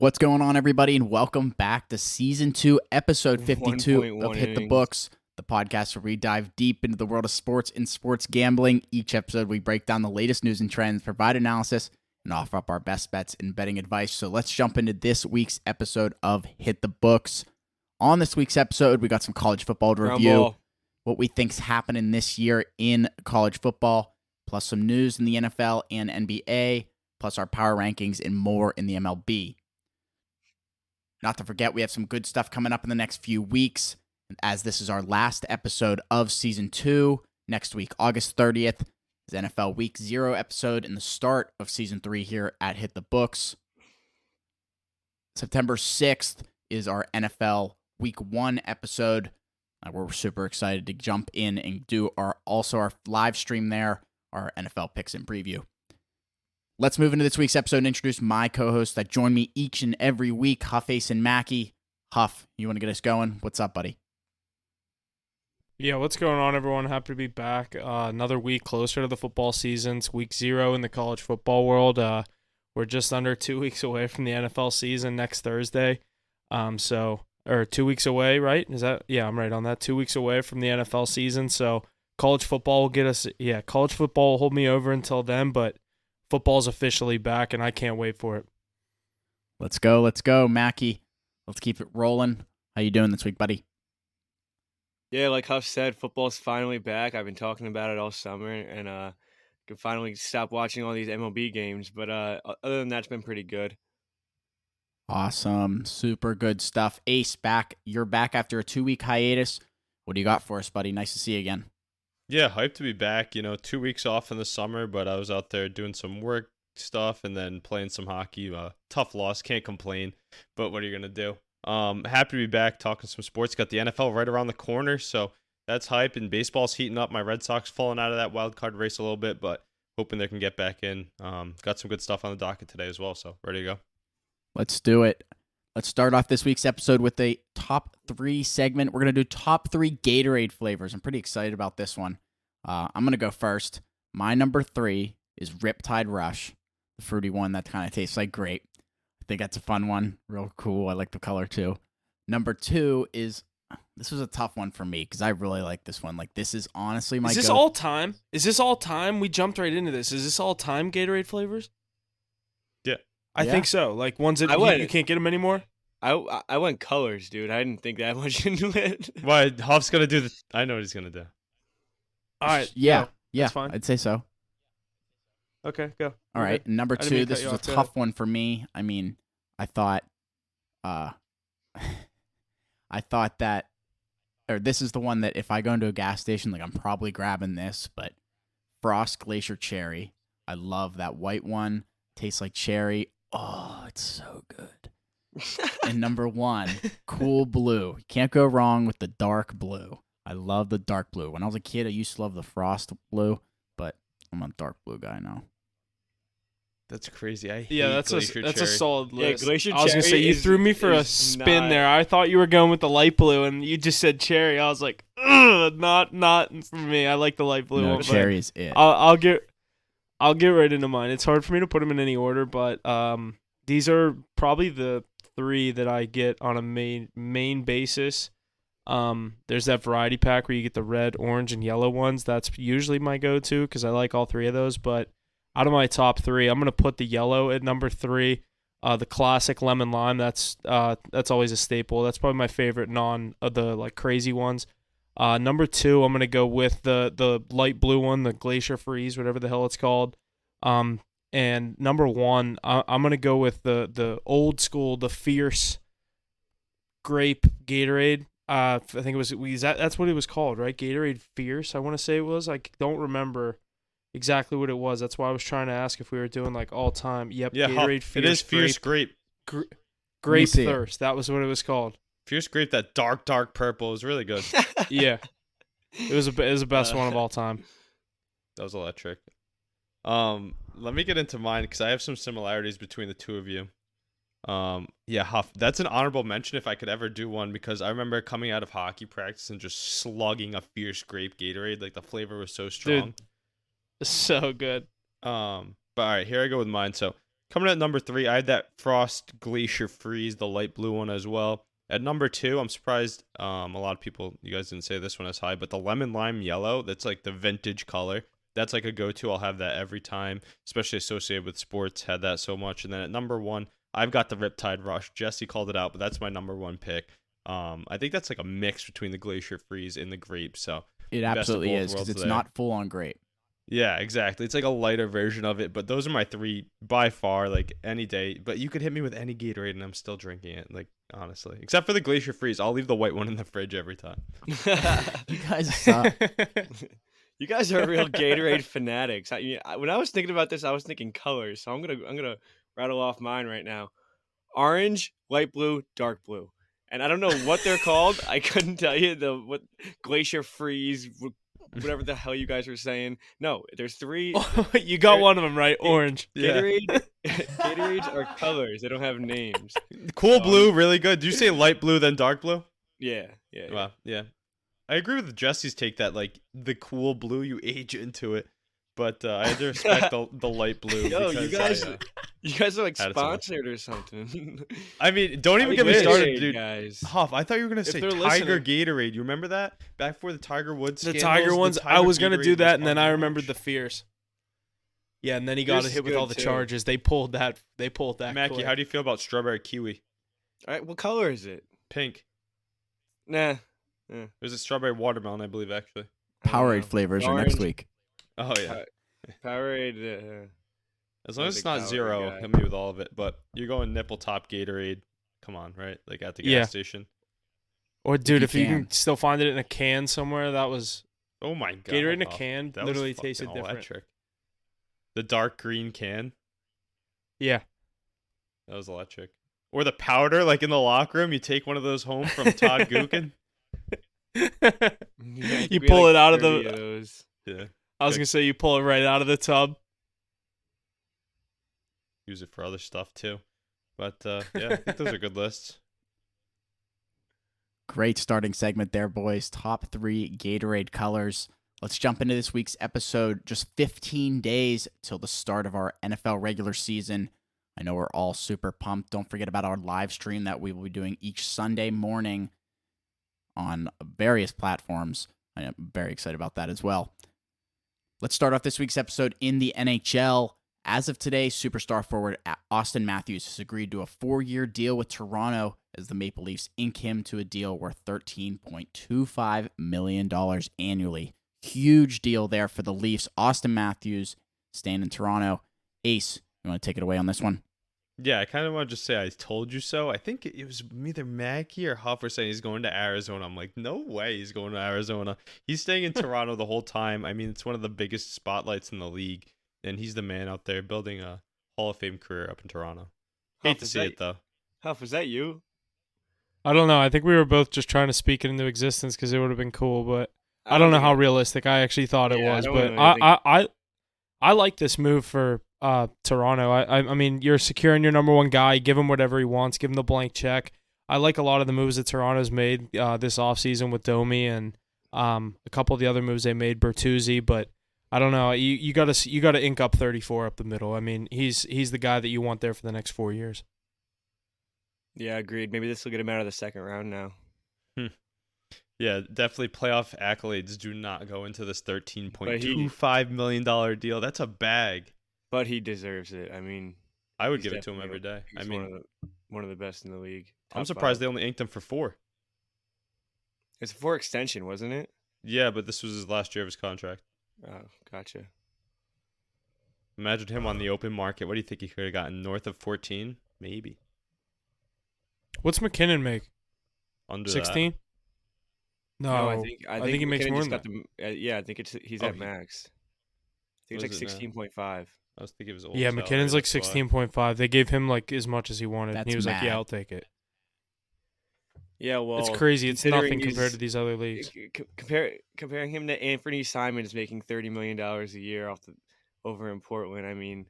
What's going on, everybody, and welcome back to Season 2, Episode 52 of Hit the Books, the podcast where we dive deep into the world of sports and sports gambling. Each episode, we break down the latest news and trends, provide analysis, and offer up our best bets and betting advice. So let's jump into this week's episode of Hit the Books. On this week's episode, we got some college football to review, what we think's happening this year in college football, plus some news in the NFL and NBA, plus our power rankings and more in the MLB. Not to forget, we have some good stuff coming up in the next few weeks, as this is our last episode of Season 2. Next week, August 30th, is NFL Week 0 episode and the start of Season 3 here at Hit the Books. September 6th is our NFL Week 1 episode. We're super excited to jump in and do our live stream there, our NFL picks and preview. Let's move into this week's episode and introduce my co-hosts that join me each and every week, Hufface and Mackie. Huff, you want to get us going? What's up, buddy? Yeah, what's going on, everyone? Happy to be back. Another week closer to the football season. It's week 0 in the college football world. We're just under 2 weeks away from the NFL season next Thursday. Or 2 weeks away, right? Yeah, I'm right on that. 2 weeks away from the NFL season. So college football will get us. Yeah, college football will hold me over until then, but football's officially back, and I can't wait for it. Let's go, Mackie. Let's keep it rolling. How you doing this week, buddy? Yeah, like Huff said, football's finally back. I've been talking about it all summer, and can finally stop watching all these MLB games. But other than that, it's been pretty good. Awesome. Super good stuff. Ace, back. You're back after a 2-week hiatus. What do you got for us, buddy? Nice to see you again. Yeah, hyped to be back. 2 weeks off in the summer, but I was out there doing some work stuff and then playing some hockey. Tough loss, can't complain, but what are you going to do? Happy to be back talking some sports. Got the NFL right around the corner, so that's hype, and baseball's heating up. My Red Sox falling out of that wild card race a little bit, but hoping they can get back in. Got some good stuff on the docket today as well, so ready to go. Let's do it. Let's start off this week's episode with a top 3 segment. We're going to do top 3 Gatorade flavors. I'm pretty excited about this one. I'm going to go first. My number 3 is Riptide Rush, the fruity one that kind of tastes like grape. I think that's a fun one. Real cool. I like the color too. Number 2 is, this was a tough one for me because I really like this one. Like, this is honestly my Is this all time? Is this all time? We jumped right into this. Is this all time Gatorade flavors? Yeah. I think so. Like ones that you can't get them anymore. I went colors, dude. I didn't think that much into it. Why? Huff's gonna do the. I know what he's gonna do. All right. Yeah. That's fine. I'd say so. Okay, go. All right. Number 2. This was a tough one for me. I mean, I thought that, or this is the one that if I go into a gas station, like I'm probably grabbing this. But Frost Glacier Cherry. I love that white one. Tastes like cherry. Oh, it's so good. And number 1, Cool Blue. You can't go wrong with the dark blue. I love the dark blue. When I was a kid, I used to love the Frost blue, but I'm a dark blue guy now. That's crazy. That's a solid list. Yeah, Glacier I was gonna say you threw me for a spin there. I thought you were going with the light blue, and you just said cherry. I was like, not for me. I like the light blue one. Cherry is it. I'll get right into mine. It's hard for me to put them in any order, but these are probably the 3 that I get on a main basis. There's that variety pack where you get the red, orange, and yellow ones. That's usually my go-to because I like all 3 of those. But out of my top 3, I'm gonna put the yellow at number 3. The classic lemon lime. That's always a staple. That's probably my favorite non of the like crazy ones. Number 2, I'm gonna go with the light blue one, the Glacier Freeze, whatever the hell it's called. And number 1, I'm gonna go with the old school, the Fierce grape Gatorade. I think it was that's what it was called, right? Gatorade Fierce, I want to say it was. I don't remember exactly what it was. That's why I was trying to ask if we were doing like all time. Yep, yeah, Gatorade Fierce. It is Fierce Grape. Grape Thirst. That was what it was called. Fierce Grape, that dark purple is really good. Yeah, it was the best one of all time. That was electric. Let me get into mine because I have some similarities between the 2 of you. Yeah, Huff, that's an honorable mention if I could ever do one, because I remember coming out of hockey practice and just slugging a Fierce Grape Gatorade. Like, the flavor was so strong. Dude, so good. But all right, here I go with mine. So Coming at number 3, I had that Frost Glacier Freeze, the light blue one as well. At number 2, I'm surprised a lot of people, you guys didn't say this one as high, but the Lemon Lime Yellow, that's like the vintage color. That's like a go-to. I'll have that every time, especially associated with sports. Had that so much. And then at number 1, I've got the Riptide Rush. Jesse called it out, but that's my number 1 pick. I think that's like a mix between the Glacier Freeze and the grape. So it absolutely is, because it's not full on grape. Yeah, exactly. It's like a lighter version of it, but those are my 3 by far, like any day. But you could hit me with any Gatorade and I'm still drinking it, like honestly. Except for the Glacier Freeze. I'll leave the white one in the fridge every time. You guys suck. You guys are real Gatorade fanatics. When I was thinking about this, I was thinking colors. So I'm gonna rattle off mine right now. Orange, light blue, dark blue. And I don't know what they're called. I couldn't tell you what Glacier Freeze, whatever the hell you guys were saying. No, there's 3. You got one of them right. Orange. Gatorade. Gatorades are colors. They don't have names. Cool blue, really good. Do you say light blue then dark blue? Yeah. Wow, yeah. I agree with Jesse's take that like the cool blue you age into it, but I had to respect the light blue. Yo, you guys are like had it sponsored or something. I mean, don't even get me started, dude. Guys. Huff, I thought you were gonna say they're Tiger listening. Gatorade. You remember that back before the Tiger Woods? The scandals, Tiger ones. the I Tiger was gonna Gatorade do that, was and then on I the remembered bench. the Fierce. Yeah, and then he got Fierce hit is with all good, the too. charges. They pulled that. Mackie, clip. how do you feel about strawberry kiwi? All right, what color is it? Pink. Nah. There's a strawberry watermelon, I believe, actually. Powerade flavors are next Orange. week. Oh yeah. Powerade. As long Not as a it's big not Powerade 0, guy. hit me with all of it. But you're going nipple top Gatorade. Come on, right? Like at the gas Yeah. station. Or dude, if you can. can still find it in a can somewhere, that was Oh my god. Gatorade in a Huff. can. That was Literally fucking tasted different. electric. The dark green can. Yeah. That was electric. Or the powder, like in the locker room, you take one of those home from Todd Gookin. You pull it out of the. Those. Yeah. I was gonna say you pull it right out of the tub. Use it for other stuff too. But yeah, I think those are good lists. Great starting segment there, boys. Top 3 Gatorade colors. Let's jump into this week's episode. Just 15 days till the start of our NFL regular season. I know we're all super pumped. Don't forget about our live stream that we will be doing each Sunday morning on various platforms. I am very excited about that as well. Let's start off this week's episode in the NHL. As of today, superstar forward Austin Matthews has agreed to a 4-year deal with Toronto as the Maple Leafs ink him to a deal worth $13.25 million annually. Huge deal there for the Leafs. Austin Matthews staying in Toronto. Ace, you want to take it away on this one? Yeah, I kind of want to just say I told you so. I think it was either Mackie or Huff saying he's going to Arizona. I'm like, no way he's going to Arizona. He's staying in Toronto the whole time. I mean, it's one of the biggest spotlights in the league, and he's the man out there building a Hall of Fame career up in Toronto. Hate to see it, though. Huff, is that you? I don't know. I think we were both just trying to speak it into existence because it would have been cool, but I don't know how realistic I actually thought it Yeah, I was. don't But really I like this move for Toronto. I mean, you're securing your number 1 guy. Give him whatever he wants. Give him the blank check. I like a lot of the moves that Toronto's made this offseason with Domi and a couple of the other moves they made, Bertuzzi. But I don't know. You gotta ink up 34 up the middle. I mean, he's the guy that you want there for the next 4 years. Yeah, agreed. Maybe this will get him out of the second round now. Yeah, definitely playoff accolades do not go into this $13.25 million deal. That's a bag. But he deserves it. I mean, I would he's give it to him every definitely- day. I he's mean, one of the best in the league. I'm Top surprised 5. they only inked him for 4. It's a 4 extension, wasn't it? Yeah, but this was his last year of his contract. Oh, gotcha. Imagine him on the open market. What do you think he could have gotten? North of 14? Maybe. What's McKinnon make? Under 16? No, I think think he makes McKinnon more just than got yeah, I think he's Oh, at he- max. I think What it's is like it now? 16.5. I was thinking of his old Yeah, salary, McKinnon's like that's why. 16.5. They gave him like as much as he wanted. And That's he was like, mad. "Yeah, I'll take it." Yeah, well, It's crazy. It's considering nothing compared he's- to these other leagues. Comparing him to Anthony Simons making $30 million a year over in Portland. I mean,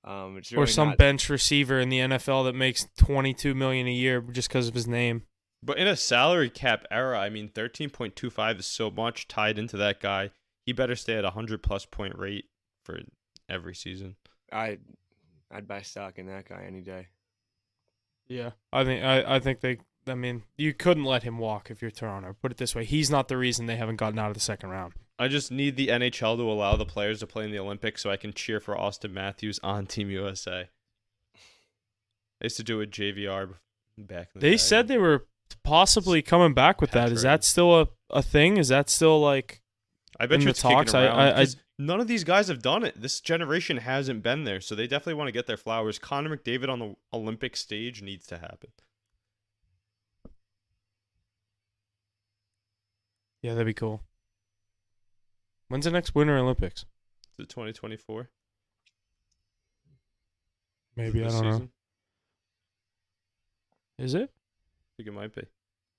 it's really Or some not, bench receiver in the NFL that makes $22 million a year just because of his name. But in a salary cap era, I mean, 13.25 is so much tied into that guy. He better stay at a 100-plus point rate for every season. I I'd buy stock in that guy any day. Yeah, I think they. I mean, you couldn't let him walk if you're Toronto. Put it this way: he's not the reason they haven't gotten out of the second round. I just need the NHL to allow the players to play in the Olympics so I can cheer for Austin Matthews on Team USA. They used to do it with JVR back in the day. They said they were possibly coming back with that. Is that still a thing? Is that still like I bet in you the it's kicking talks? around, 'cause none of these guys have done it. This generation hasn't been there, so they definitely want to get their flowers. Connor McDavid on the Olympic stage needs to happen. Yeah, that'd be cool. When's the next Winter Olympics? Is it 2024? Maybe, I don't know. Is it? I think it might be.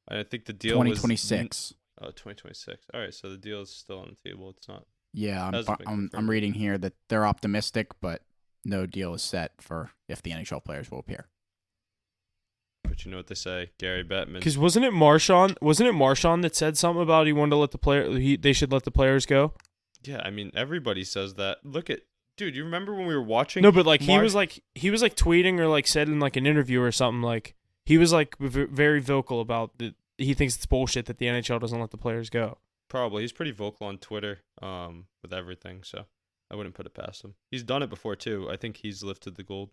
I think the deal 2026. Oh, 2026. All right, so the deal is still on the table. It's not. Yeah, Hasn't been I'm confirmed. reading here that they're optimistic, but no deal is set for if the NHL players will appear. But you know what they say, Gary Bettman. Because wasn't it Marchand? Wasn't it Marchand that said something about he wanted to let the player? They should let the players go. Yeah, I mean everybody says that. Look at, dude. You remember when we were watching? No, but like he was like tweeting or like said in like an interview or something, like he was like very vocal about that. He thinks it's bullshit that the NHL doesn't let the players go. Probably. He's pretty vocal on Twitter with everything, so I wouldn't put it past him. He's done it before too. I think he's lifted the gold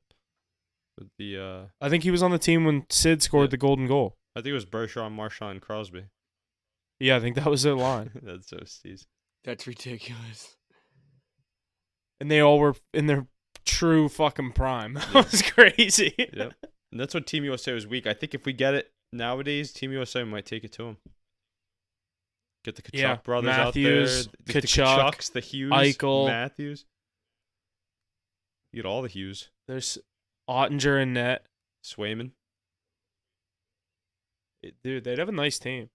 with the I think he was on the team when Sid scored the golden goal. I think it was Bergeron, Marchand, and Crosby. Yeah, I think that was their line. That's so steez. That's ridiculous. And they all were in their true fucking prime. That was crazy. Yep. And that's when Team USA was weak. I think if we get it nowadays, Team USA might take it to him. Get the Kachuk brothers Matthews, out there. The Kachuk, Kachucks, the Hughes, Eichel. Matthews. You get all the Hughes. There's Ottinger in net. Swayman. Dude, they'd have a nice team.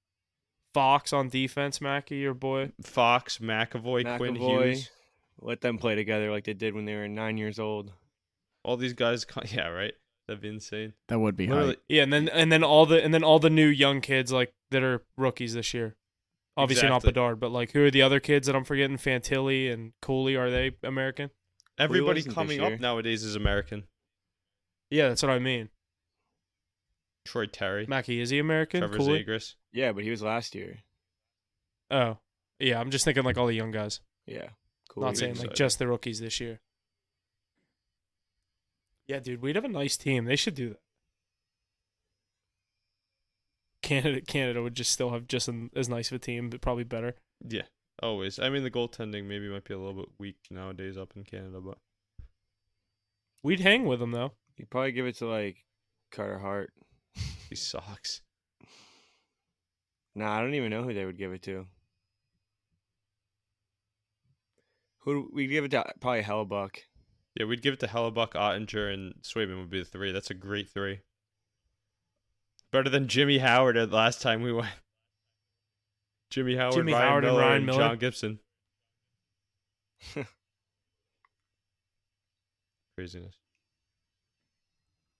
Fox on defense, Mackie, your boy. Fox, McAvoy, Quinn Hughes. Let them play together like they did when they were 9 years old. All these guys, yeah, right. That'd be insane. That would be Literally, hype. Yeah, and then all the new young kids like that are rookies this year. Obviously Exactly. not Bedard, but like who are the other kids that I'm forgetting? Fantilli and Cooley, are they American? everybody wasn't this coming year? up nowadays is American. Yeah, that's what I mean. Troy Terry, Mackie, is he American? Trevor Cooley? Zegras. Yeah, but he was last year. Oh, yeah. I'm just thinking like all the young guys. Yeah. Cool. Not saying so, like yeah. just the rookies this year. Yeah, dude, we'd have a nice team. They should do that. Canada would just still have just as nice of a team, but probably better. Yeah, always. I mean, the goaltending maybe might be a little bit weak nowadays up in Canada, but We'd hang with them though. You'd probably give it to like Carter Hart. he sucks. Nah, I don't even know who they would give it to. We'd give it to? Probably Hellebuck. Yeah, we'd give it to Hellebuck, Ottinger, and Swayman would be the three. That's a great three. Better than Jimmy Howard at the last time we went. Jimmy Howard, Jimmy Ryan Howard and Miller, Ryan Miller. John Gibson. Craziness.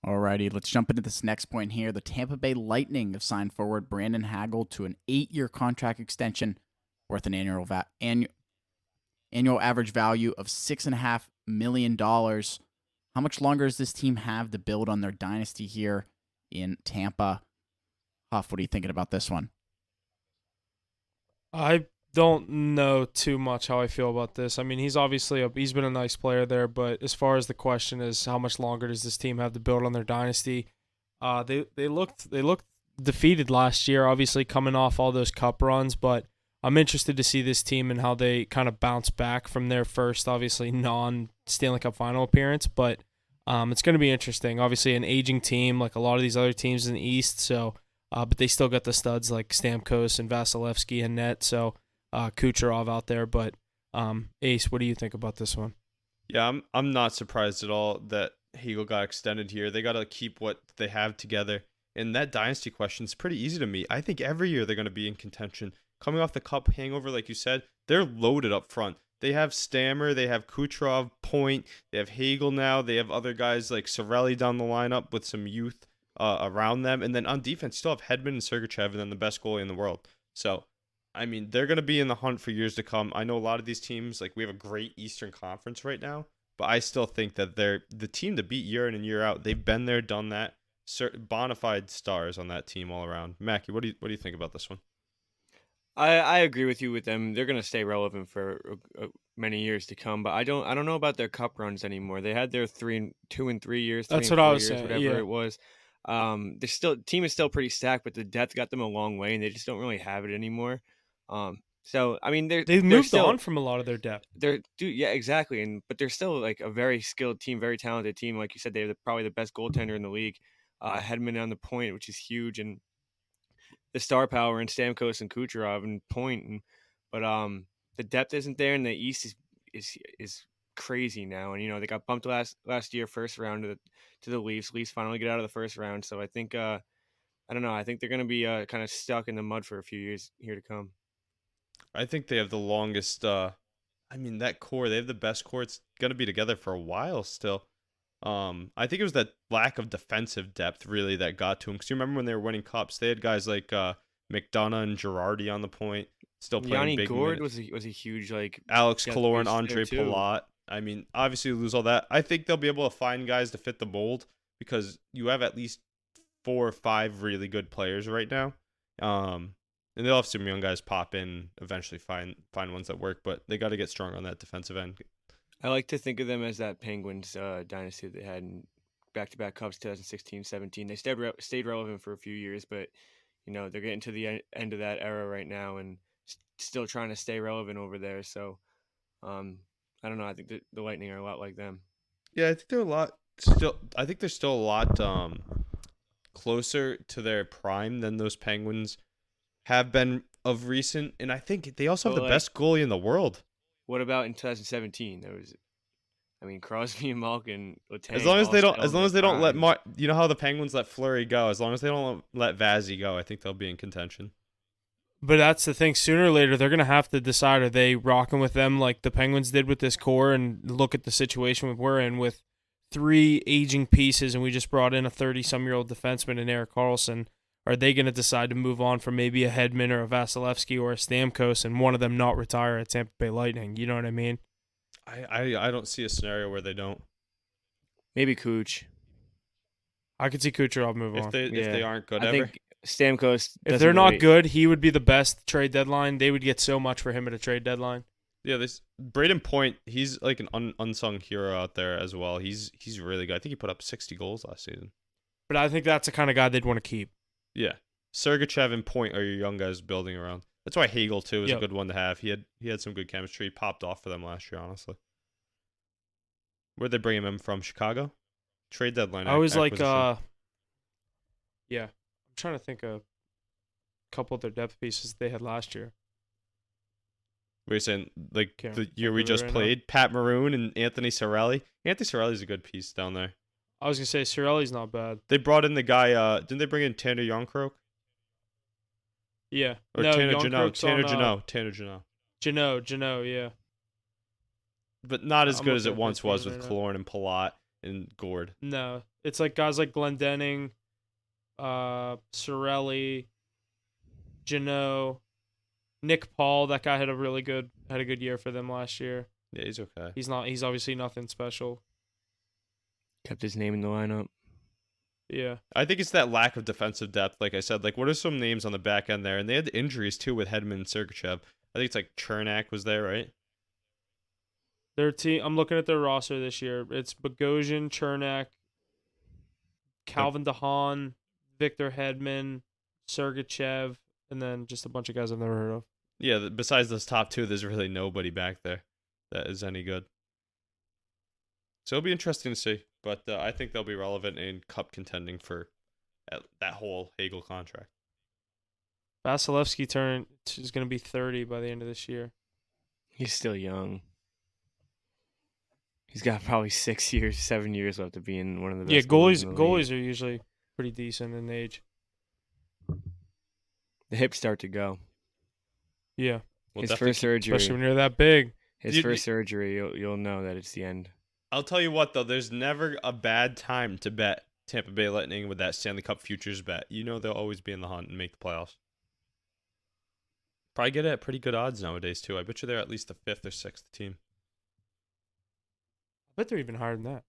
Alrighty, let's jump into this next point here. The Tampa Bay Lightning have signed forward Brandon Hagel to an 8-year contract extension worth an annual average value of $6.5 million. How much longer does this team have to build on their dynasty here in Tampa? Huff, what are you thinking about this one? I don't know too much how I feel about this. I mean, he's been a nice player there, but as far as the question is how much longer does this team have to build on their dynasty? They looked defeated last year, obviously coming off all those cup runs, but I'm interested to see this team and how they kind of bounce back from their first, obviously, non-Stanley Cup final appearance. But it's going to be interesting. Obviously, an aging team like a lot of these other teams in the East. So, but they still got the studs like Stamkos and Vasilevsky and net. So Kucherov out there. But Ace, what do you think about this one? Yeah, I'm not surprised at all that Hagel got extended here. They got to keep what they have together. And that dynasty question is pretty easy to me. I think every year they're going to be in contention. Coming off the cup hangover, like you said, they're loaded up front. They have Stammer, they have Kucherov, Point, they have Hagel now, they have other guys like Cirelli down the lineup with some youth around them. And then on defense, you still have Hedman and Sergachev and then the best goalie in the world. So, I mean, they're going to be in the hunt for years to come. I know a lot of these teams, like we have a great Eastern Conference right now. but I still think that they're the team to beat year in and year out. They've been there, done that. Bona fide stars on that team all around. Mackie, what do you think about this one? I agree with you with them. They're going to stay relevant for many years to come, but I don't know about their cup runs anymore. They had their 2 and 3 years, That's 3 and what I 4 was years, saying. whatever Yeah. it was. They're still team is still pretty stacked, but the depth got them a long way, and they just don't really have it anymore. So I mean, They've they're moved still, on from a lot of their depth. yeah, exactly, but they're still like a very skilled team, very talented team. Like you said, they're probably the best goaltender in the league. Hedman on the point, which is huge, and the star power in Stamkos and Kucherov and point, but the depth isn't there, and the East is crazy now. And they got bumped last year first round to the Leafs. Leafs finally get out of the first round, so I think I don't know. I think they're gonna be kind of stuck in the mud for a few years here to come. I think they have the longest. That core, they have the best core. It's gonna be together for a while still. I think it was that lack of defensive depth really that got to them. Because you remember when they were winning cups, they had guys like McDonough and Girardi on the point, still playing Yanni big Gourde minutes. was a huge Alex depth Killorn, piece there, Andre too. Palat. Obviously you lose all that. I think they'll be able to find guys to fit the mold because you have at least 4 or 5 really good players right now. And they'll have some young guys pop in, eventually find ones that work, but they got to get stronger on that defensive end. I like to think of them as that Penguins dynasty that they had in back-to-back Cups 2016, 17. They stayed relevant for a few years, but they're getting to the end of that era right now and still trying to stay relevant over there. So I don't know. I think the Lightning are a lot like them. Yeah, I think they're a lot still. I think they're still a lot closer to their prime than those Penguins have been of recent, and I think they also have the best goalie in the world. What about in 2017? There was, Crosby and Malkin. Letang, As long as they don't let you know how the Penguins let Fleury go. As long as they don't let Vazzy go, I think they'll be in contention. But that's the thing. Sooner or later, they're going to have to decide, are they rocking with them like the Penguins did with this core, and look at the situation we're in with 3 aging pieces, and we just brought in a 30-some-year-old defenseman in Erik Karlsson. Are they going to decide to move on from maybe a Hedman or a Vasilevsky or a Stamkos, and one of them not retire at Tampa Bay Lightning? You know what I mean? I don't see a scenario where they don't. Maybe Kuch. I could see Kucherov move on. If they aren't good ever. I think Stamkos. If they're not good, he would be the best trade deadline. They would get so much for him at a trade deadline. Yeah, this Braden Point, he's like an unsung hero out there as well. He's really good. I think he put up 60 goals last season. But I think that's the kind of guy they'd want to keep. Yeah. Sergachev and Point are your young guys building around. That's why Hagel too is a good one to have. He had some good chemistry. He popped off for them last year, honestly. Where'd they bring him in from? Chicago? Trade deadline. I was like, yeah. I'm trying to think of a couple of their depth pieces they had last year. We're saying like Can't the year we just right played, now. Pat Maroon and Anthony Cirelli. Anthony Cirelli's a good piece down there. I was gonna say Cirelli's not bad. They brought in the guy. Didn't they bring in Tanner Youngkroke? Yeah. Or no, Tanner Youngkroke's Janot. Tanner Janot, yeah. But not as I'm good as looking it at once their was team with right now. Killorn and Palat and Gourde. No, it's like guys like Glendening, Cirelli, Janot, Nick Paul. That guy had a good year for them last year. Yeah, he's okay. He's obviously nothing special. Kept his name in the lineup. Yeah. I think it's that lack of defensive depth. Like I said, like what are some names on the back end there? And they had injuries too with Hedman and Sergachev. I think it's like Chernak was there, right? Their team. I'm looking at their roster this year. It's Bogosian, Chernak, Calvin DeHaan, Victor Hedman, Sergachev, and then just a bunch of guys I've never heard of. Yeah, besides those top 2, there's really nobody back there that is any good. So it'll be interesting to see. But I think they'll be relevant in cup contending for that whole Hagel contract. Vasilevsky is going to be 30 by the end of this year. He's still young. He's got probably 6 years, 7 years left to be in one of the best. Yeah, goalies in the league. goalies are usually pretty decent in age. The hips start to go. Yeah. His first surgery. Especially when you're that big. His first surgery, you'll know that it's the end. I'll tell you what, though, there's never a bad time to bet Tampa Bay Lightning with that Stanley Cup futures bet. You know they'll always be in the hunt and make the playoffs. Probably get it at pretty good odds nowadays, too. I bet you they're at least the 5th or 6th team. bet they're even higher than that.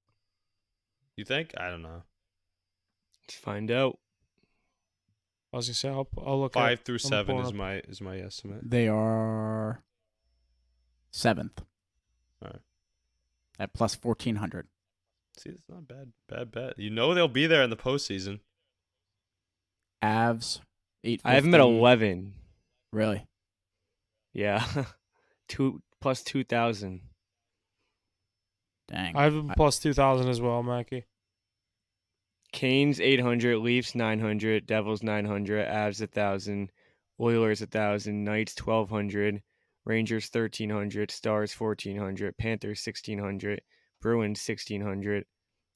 You think? I don't know. Let's find out. I was gonna say I'll look 5 at, through I'm 7 pulling is my estimate. They are 7th. All right. At plus 1,400. See, it's not bad bet. You know they'll be there in the postseason. Avs 850. I have them at 11. Really? Yeah, plus 2,000. Dang. I have them plus 2,000 as well, Mackie. Canes 800, Leafs 900, Devils 900, Avs 1,000, Oilers 1,000, Knights 1,200, Rangers 1,300, Stars 1,400, Panthers 1,600, Bruins 1,600,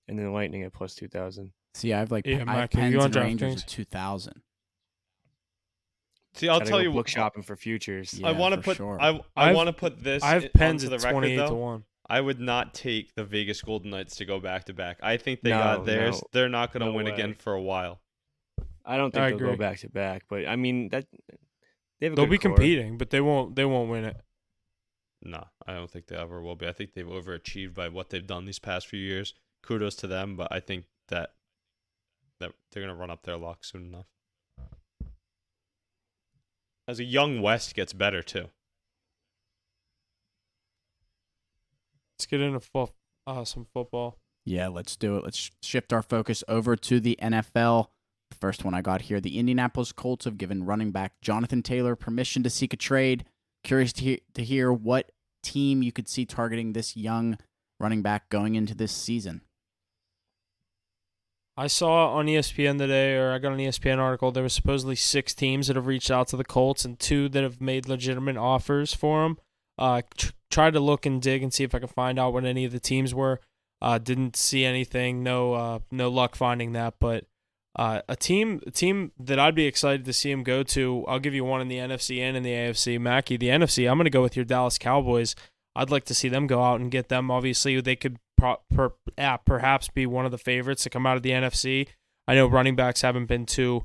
and then Lightning at plus 2,000. See, I have Yeah, I have Mackie, Pens you on and Rangers DraftKings? at 2,000. See, I'll Gotta tell go you book shopping for futures. Yeah, I want to for put sure. I want to put this I have Pens onto at the record 28 to though. 1. I would not take the Vegas Golden Knights to go back to back. I think they No, got theirs. no. They're not going to No win way. again for a while. I don't I think they'll agree. go back to back, but I mean that they have a They'll good be core. competing, but they won't win it. No, I don't think they ever will be. I think they've overachieved by what they've done these past few years. Kudos to them, but I think that they're going to run up their luck soon enough. As a young West gets better too. Let's get into some football. Yeah, let's do it. Let's shift our focus over to the NFL. The first one I got here, the Indianapolis Colts have given running back Jonathan Taylor permission to seek a trade. Curious to hear what team you could see targeting this young running back going into this season. I saw on ESPN today, or I got an ESPN article, there was supposedly 6 teams that have reached out to the Colts and 2 that have made legitimate offers for him. Tried to look and dig and see if I could find out what any of the teams were. Didn't see anything. No luck finding that. But a team that I'd be excited to see him go to. I'll give you one in the NFC and in the AFC. Mackie, the NFC. I'm going to go with your Dallas Cowboys. I'd like to see them go out and get them. Obviously, they could perhaps be one of the favorites to come out of the NFC. I know running backs haven't been too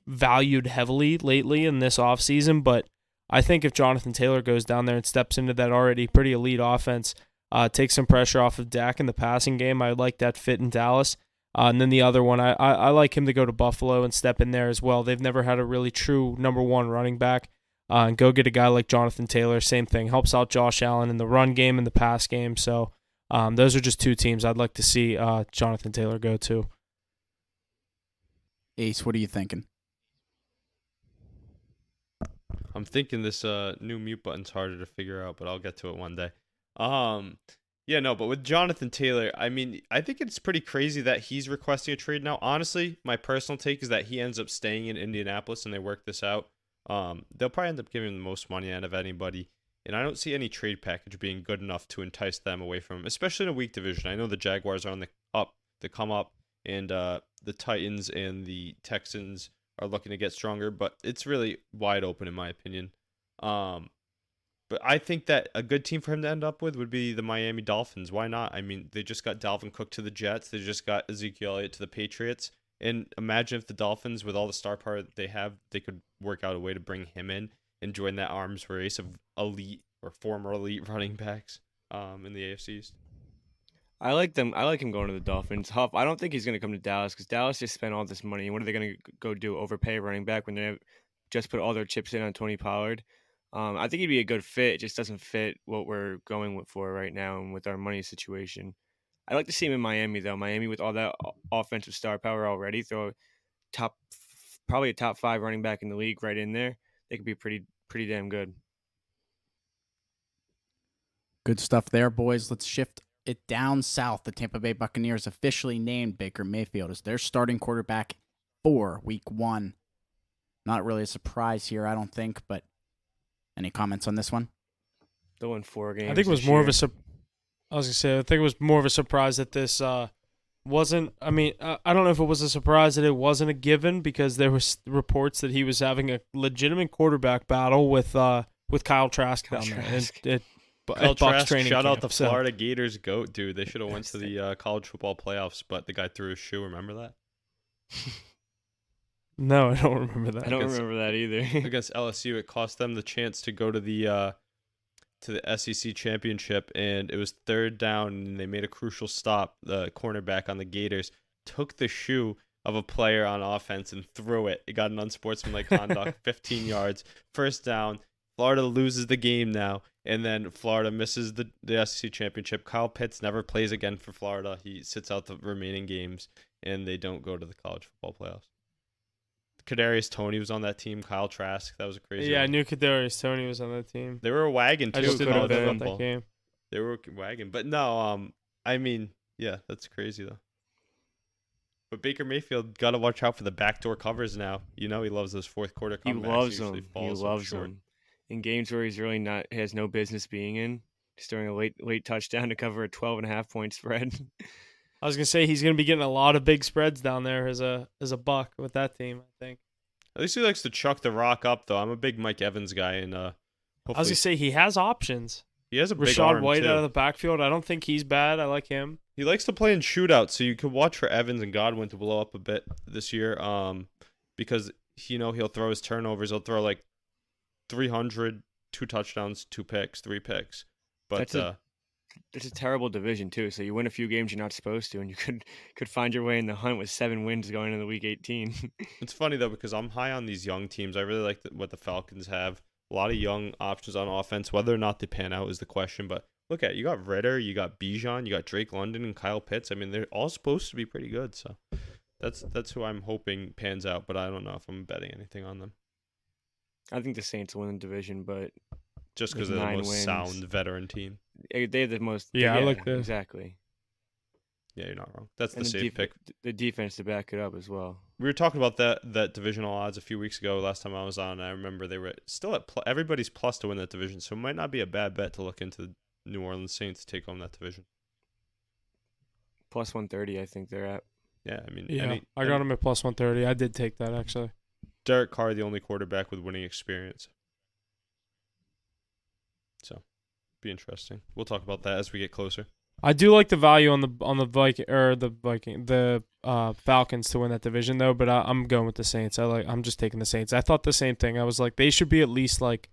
valued heavily lately in this offseason, but I think if Jonathan Taylor goes down there and steps into that already pretty elite offense, takes some pressure off of Dak in the passing game, I like that fit in Dallas. And then the other one, I like him to go to Buffalo and step in there as well. They've never had a really true number one running back. And go get a guy like Jonathan Taylor, same thing. Helps out Josh Allen in the run game and the pass game. So those are just 2 teams I'd like to see Jonathan Taylor go to. Ace, what are you thinking? I'm thinking this new mute button's harder to figure out, but I'll get to it one day. Yeah, no, but with Jonathan Taylor, I mean, I think it's pretty crazy that he's requesting a trade now. Honestly, my personal take is that he ends up staying in Indianapolis and they work this out. They'll probably end up giving him the most money out of anybody, and I don't see any trade package being good enough to entice them away from him, especially in a weak division. I know the Jaguars are on the come up, and the Titans and the Texans are looking to get stronger, but it's really wide open in my opinion. But I think that a good team for him to end up with would be the Miami Dolphins. Why not? I mean, they just got Dalvin Cook to the Jets. They just got Ezekiel Elliott to the Patriots. And imagine if the Dolphins, with all the star power that they have, they could work out a way to bring him in and join that arms race of elite or former elite running backs in the AFC East. I like them. I like him going to the Dolphins. Huff, I don't think he's going to come to Dallas because Dallas just spent all this money. And what are they going to go do? Overpay a running back when they have just put all their chips in on Tony Pollard? I think he'd be a good fit. It just doesn't fit what we're going for right now and with our money situation. I'd like to see him in Miami, though. Miami with all that offensive star power already. Throw probably a top 5 running back in the league right in there. They could be pretty damn good. Good stuff there, boys. Let's shift it down south. The Tampa Bay Buccaneers officially named Baker Mayfield as their starting quarterback for Week 1. Not really a surprise here, I don't think, but any comments on this one? They'll win 4 games. I think it was this more year. of a I was going to say, I think it was more of a surprise that this wasn't, I mean, I don't know if it was a surprise that it wasn't a given because there was reports that he was having a legitimate quarterback battle with Kyle Trask down there. Kyle Trask, shout out the So- Florida Gators GOAT, dude. They should have went to the college football playoffs, but the guy threw his shoe. Remember that? No, I don't remember that. I don't remember that either. Against LSU, it cost them the chance to go to the to the SEC championship, and it was 3rd down, and they made a crucial stop. The cornerback on the Gators took the shoe of a player on offense and threw it. It got an unsportsmanlike conduct, 15 yards, 1st down. Florida loses the game now, and then Florida misses the SEC championship. Kyle Pitts never plays again for Florida. He sits out the remaining games, and they don't go to the college football playoffs. Kadarius Toney was on that team. Kyle Trask, that was a crazy. Yeah, one. I knew Kadarius Toney was on that team. They were a wagon too. I just in didn't know college about football. that game. They were a wagon, but no. I mean, yeah, that's crazy though. But Baker Mayfield got to watch out for the backdoor covers now. You know he loves those 4th quarter comebacks. He loves usually them. He falls loves short. them. In games where he's really has no business being in, just throwing a late touchdown to cover a 12.5 point spread. I was gonna say he's gonna be getting a lot of big spreads down there as a buck with that team, I think. At least he likes to chuck the rock up, though. I'm a big Mike Evans guy, and I was hopefully gonna say he has options. he has a big Rashad arm White too. out of the backfield. I don't think he's bad. I like him. He likes to play in shootouts, so you could watch for Evans and Godwin to blow up a bit this year. Because he'll throw his turnovers. He'll throw like 300, 2 touchdowns, 2 picks, 3 picks. But It's a terrible division too. So you win a few games you're not supposed to, and you could find your way in the hunt with 7 wins going into week 18. it's funny though because I'm high on these young teams. I really like what the Falcons have. A lot of young options on offense. Whether or not they pan out is the question. But look at you got Ritter, you got Bijan, you got Drake London and Kyle Pitts. I mean, they're all supposed to be pretty good. So that's who I'm hoping pans out. But I don't know if I'm betting anything on them. I think the Saints win the division, but Just because with they're the 9 most wins. sound veteran team. They have the most. Yeah, I like this. Exactly. Yeah, you're not wrong. That's And the safe pick. The defense to back it up as well. We were talking about that divisional odds a few weeks ago. Last time I was on, I remember they were still at everybody's plus to win that division, so it might not be a bad bet to look into the New Orleans Saints to take home that division. Plus 130, I think they're at. Yeah, I mean, Yeah, I got him at plus 130. I did take that actually. Derek Carr, the only quarterback with winning experience. So, be interesting. We'll talk about that as we get closer. I do like the value on the Falcons to win that division though, but I'm going with the Saints. I'm just taking the Saints. I thought the same thing. I was like they should be at least like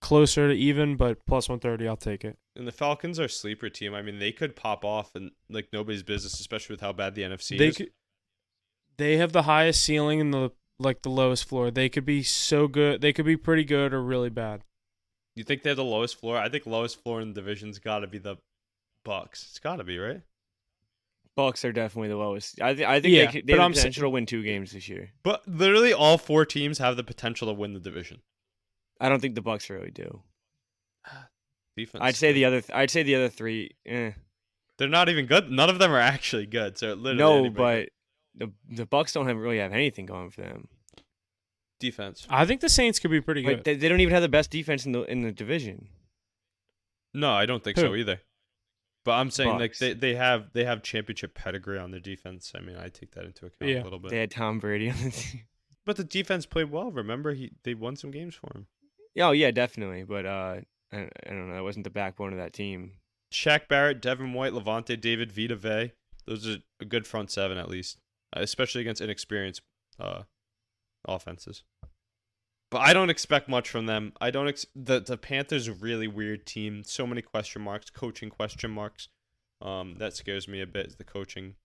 closer to even, but plus 130, I'll take it. And the Falcons are a sleeper team. I mean, they could pop off and like nobody's business, especially with how bad the NFC is. They have the highest ceiling and the lowest floor. They could be so good. They could be pretty good or really bad. You think they have the lowest floor? I think lowest floor in the division's got to be the Bucks. It's got to be, right? Bucks are definitely the lowest. I think Yeah, they but have I'm the potential to win 2 games this year. But literally all 4 teams have the potential to win the division. I don't think the Bucks really do. Defense. I'd say the other 3. They're not even good. None of them are actually good. So literally No, anybody. but the Bucks don't really have anything going for them. Defense. I think the Saints could be pretty good. Like, they don't even have the best defense in the division. No, I don't think Who? so either. But I'm saying Bucks. like they have championship pedigree on their defense. I mean, I take that into account Yeah. a little bit. They had Tom Brady on the team. But the defense played well. Remember, they won some games for him. Oh yeah, definitely. But I don't know. That wasn't the backbone of that team. Shaq Barrett, Devin White, Levante David, Vita Vea. Those are a good front 7 at least, especially against inexperienced offenses. But I don't expect much from them. I don't. The Panthers are a really weird team. So many question marks, coaching question marks. That scares me a bit. Is the coaching.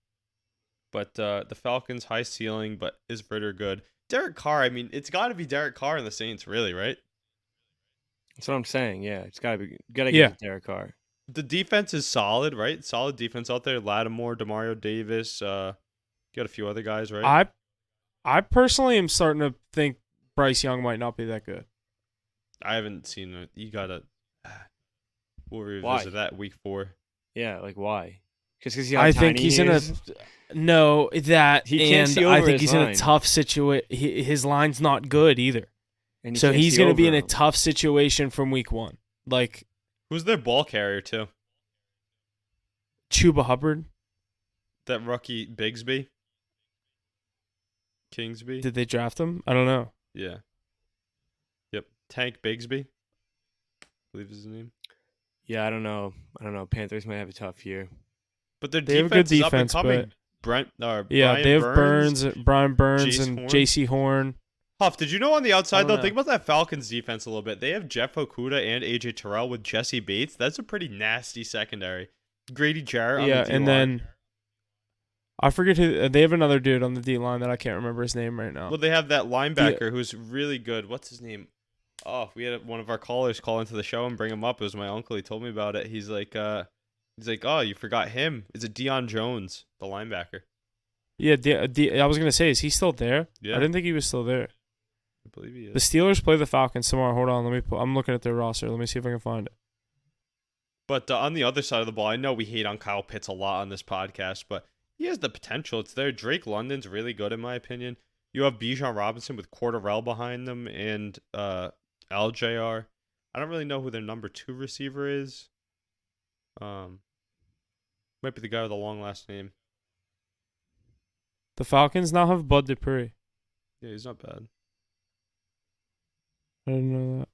But the Falcons high ceiling, but is Ritter good? Derek Carr. I mean, it's got to be Derek Carr and the Saints, really, right? That's what I'm saying. Yeah, it's gotta Yeah. get Derek Carr. The defense is solid, right? Solid defense out there. Lattimore, Demario Davis. Got a few other guys, right? I personally am starting to think Bryce Young might not be that good. I haven't seen it. You gotta. We'll revisit Why? that week 4. Yeah, like why? Because I think he's in a no that He can't and see I over think his he's in a line. tough situation. His line's not good either, and so he's going to be in a tough situation from week 1. Like Who's their ball carrier too? Chuba Hubbard. That rookie Bigsby. Kingsby. Did they draft him? I don't know. Yeah. Yep. Tank Bigsby. I believe is his name. Yeah, I don't know. Panthers might have a tough year. But their They have a good defense is defense, up and but coming. yeah, Brian they have Brian Burns Jace and Horn. J.C. Horn. Huff, did you know on the outside, though, know. think about that Falcons defense a little bit. They have Jeff Okuda and AJ Terrell with Jesse Bates. That's a pretty nasty secondary. Grady Jarrett on the D-line. And then I forget who they have another dude on the D line that I can't remember his name right now. Well, they have that linebacker who's really good. What's his name? Oh, we had one of our callers call into the show and bring him up. It was my uncle. He told me about it. He's like, oh, you forgot him. Is it Deion Jones, the linebacker? Yeah, I was gonna say, is he still there? Yeah. I didn't think he was still there. I believe he is. The Steelers play the Falcons tomorrow. Hold on, I'm looking at their roster. Let me see if I can find it. But on the other side of the ball, I know we hate on Kyle Pitts a lot on this podcast, but he has the potential. It's there. Drake London's really good in my opinion. You have Bijan Robinson with Cordarrelle behind them and LJR. I don't really know who their number 2 receiver is. Might be the guy with the long last name. The Falcons now have Bud Dupree. Yeah, he's not bad. I didn't know that.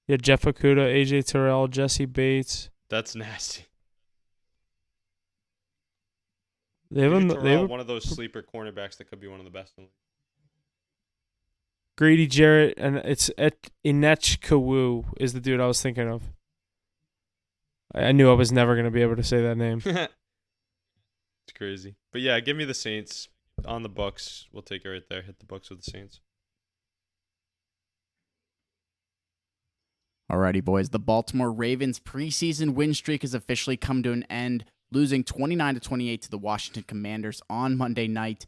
Yeah, Jeff Okuda, AJ Terrell, Jesse Bates. That's nasty. They have one of those sleeper cornerbacks that could be one of the best in the league. Grady Jarrett, and it's Inechkawu is the dude I was thinking of. I knew I was never going to be able to say that name. It's crazy. But yeah, give me the Saints on the Bucks. We'll take it right there. Hit the Bucks with the Saints. Alrighty, boys. The Baltimore Ravens preseason win streak has officially come to an end, losing 29-28 to the Washington Commanders on Monday night.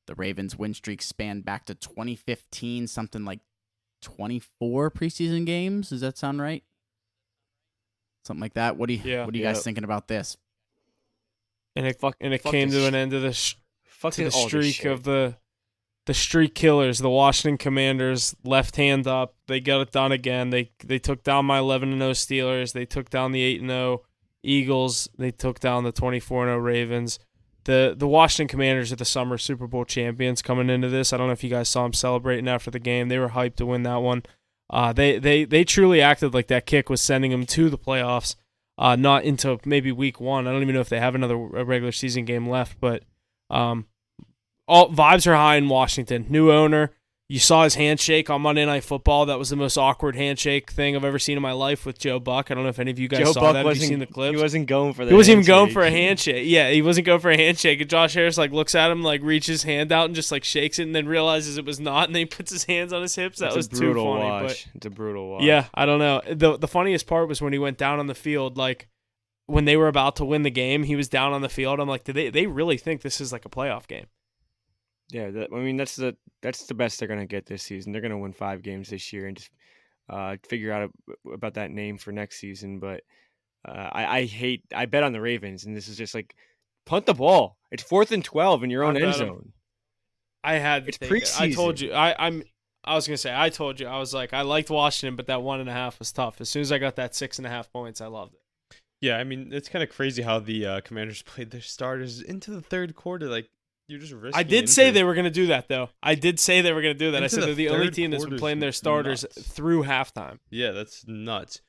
The Ravens win streak spanned back to 2015, something like 24 preseason games. Does that sound right? Something like that. What do you guys thinking about this? And it came to an end of the streak of of the streak killers, the Washington Commanders. Left hand up, they got it done again. They took down my 11-0 Steelers. They took down the 8-0 Eagles. They took down the 24-0 Ravens. The Washington Commanders are the summer Super Bowl champions coming into this. I don't know if you guys saw them celebrating after the game. They were hyped to win that one. They truly acted like that kick was sending them to the playoffs, not into maybe week 1. I don't even know if they have another regular season game left, but all vibes are high in Washington. New owner. You saw his handshake on Monday Night Football. That was the most awkward handshake thing I've ever seen in my life with Joe Buck. I don't know if any of you guys saw that. Have you seen the clips? He wasn't going for that. He wasn't even going for a handshake. Yeah, he wasn't going for a handshake. And Josh Harris looks at him, reaches his hand out and just shakes it, and then realizes it was not, and then he puts his hands on his hips. That was too funny. But it's a brutal watch. Yeah, I don't know. The funniest part was when he went down on the field, when they were about to win the game, he was down on the field. I'm like, do they really think this is a playoff game? Yeah, that's the best they're gonna get this season. They're gonna win 5 games this year and just figure out about that name for next season. But I bet on the Ravens, and this is just punt the ball. It's 4th and 12 in your own end zone. I had it's preseason. I told you. I was gonna say. I told you. I was I liked Washington, but that 1.5 was tough. As soon as I got that 6.5 points, I loved it. Yeah, I mean it's kind of crazy how the Commanders played their starters into the third quarter. You're just risking I did say they were going to do that, though. I did say they were going to do that. I said they're the only team that's been playing their starters through halftime. Yeah, that's nuts.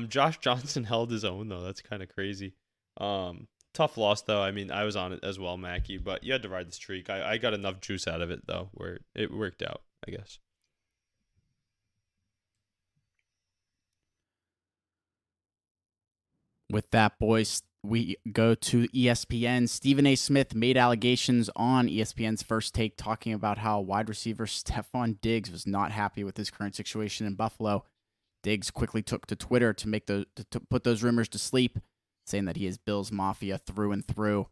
Josh Johnson held his own, though. That's kind of crazy. Tough loss, though. I mean, I was on it as well, Mackie, but you had to ride the streak. I got enough juice out of it, though, where it worked out, I guess. With that, boys, we go to ESPN. Stephen A. Smith made allegations on ESPN's First Take talking about how wide receiver Stephon Diggs was not happy with his current situation in Buffalo. Diggs quickly took to Twitter to put those rumors to sleep, saying that he is Bills Mafia through and through.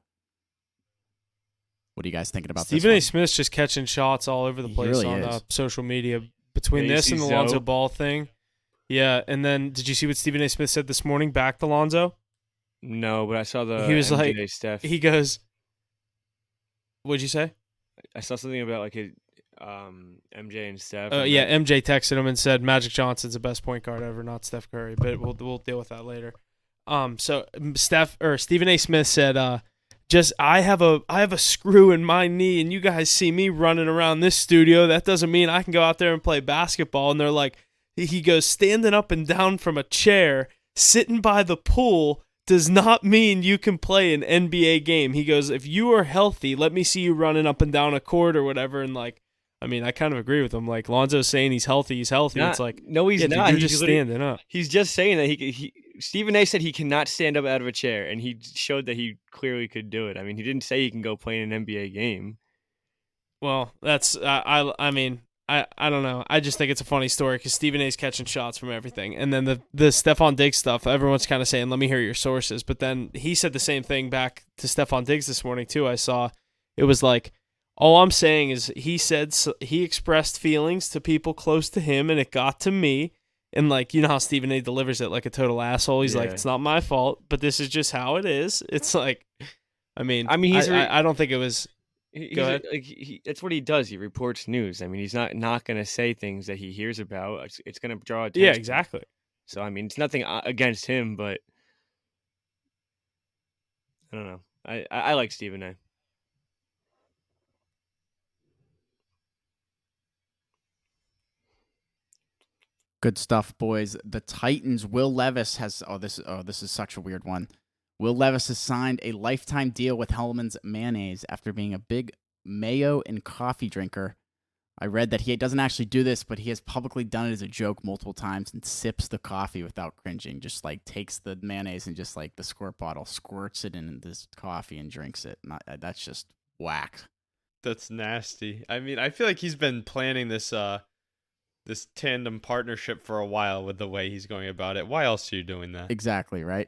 What are you guys thinking about Stephen this A. Smith's just catching shots all over the place really on social media between this and the Lonzo Ball thing. Yeah, and then did you see what Stephen A. Smith said this morning back to Lonzo? No, but I saw the he was MJ Steph. He goes, what'd you say? I saw something about his MJ and Steph. Yeah, MJ texted him and said Magic Johnson's the best point guard ever, not Steph Curry, but we'll deal with that later. So Stephen A. Smith said, I have a screw in my knee, and you guys see me running around this studio. That doesn't mean I can go out there and play basketball. And they're like, he goes, standing up and down from a chair, sitting by the pool does not mean you can play an NBA game. He goes, if you are healthy, let me see you running up and down a court or whatever. And I mean, I kind of agree with him. Like Lonzo's saying he's healthy. It's like, no, he's yeah, dude, not. you're He's just literally- standing up. He's just saying that Stephen A. said he cannot stand up out of a chair, and he showed that he clearly could do it. I mean, he didn't say he can go play in an NBA game. Well, that's I mean, I don't know. I just think it's a funny story because Stephen A's catching shots from everything, and then the Stephon Diggs stuff. Everyone's kind of saying, "Let me hear your sources," but then he said the same thing back to Stephon Diggs this morning too. I saw it was like, all I'm saying is he said he expressed feelings to people close to him, and it got to me. And like, you know how Stephen A delivers it like a total asshole. He's like, "It's not my fault, but this is just how it is." It's like, I mean, I don't think it was. Go ahead. That's what he does. He reports news. I mean, he's not going to say things that he hears about. It's going to draw attention. Yeah, exactly. So, I mean, it's nothing against him, but I don't know. I like Stephen A. Good stuff, boys. The Titans, Will Levis has this is such a weird one. Will Levis has signed a lifetime deal with Hellman's Mayonnaise after being a big mayo and coffee drinker. I read that he doesn't actually do this, but he has publicly done it as a joke multiple times and sips the coffee without cringing. Just like takes the mayonnaise and just like the squirt bottle, squirts it in this coffee and drinks it. That's just whack. That's nasty. I mean, I feel like he's been planning this this tandem partnership for a while with the way he's going about it. Why else are you doing that? Exactly, right?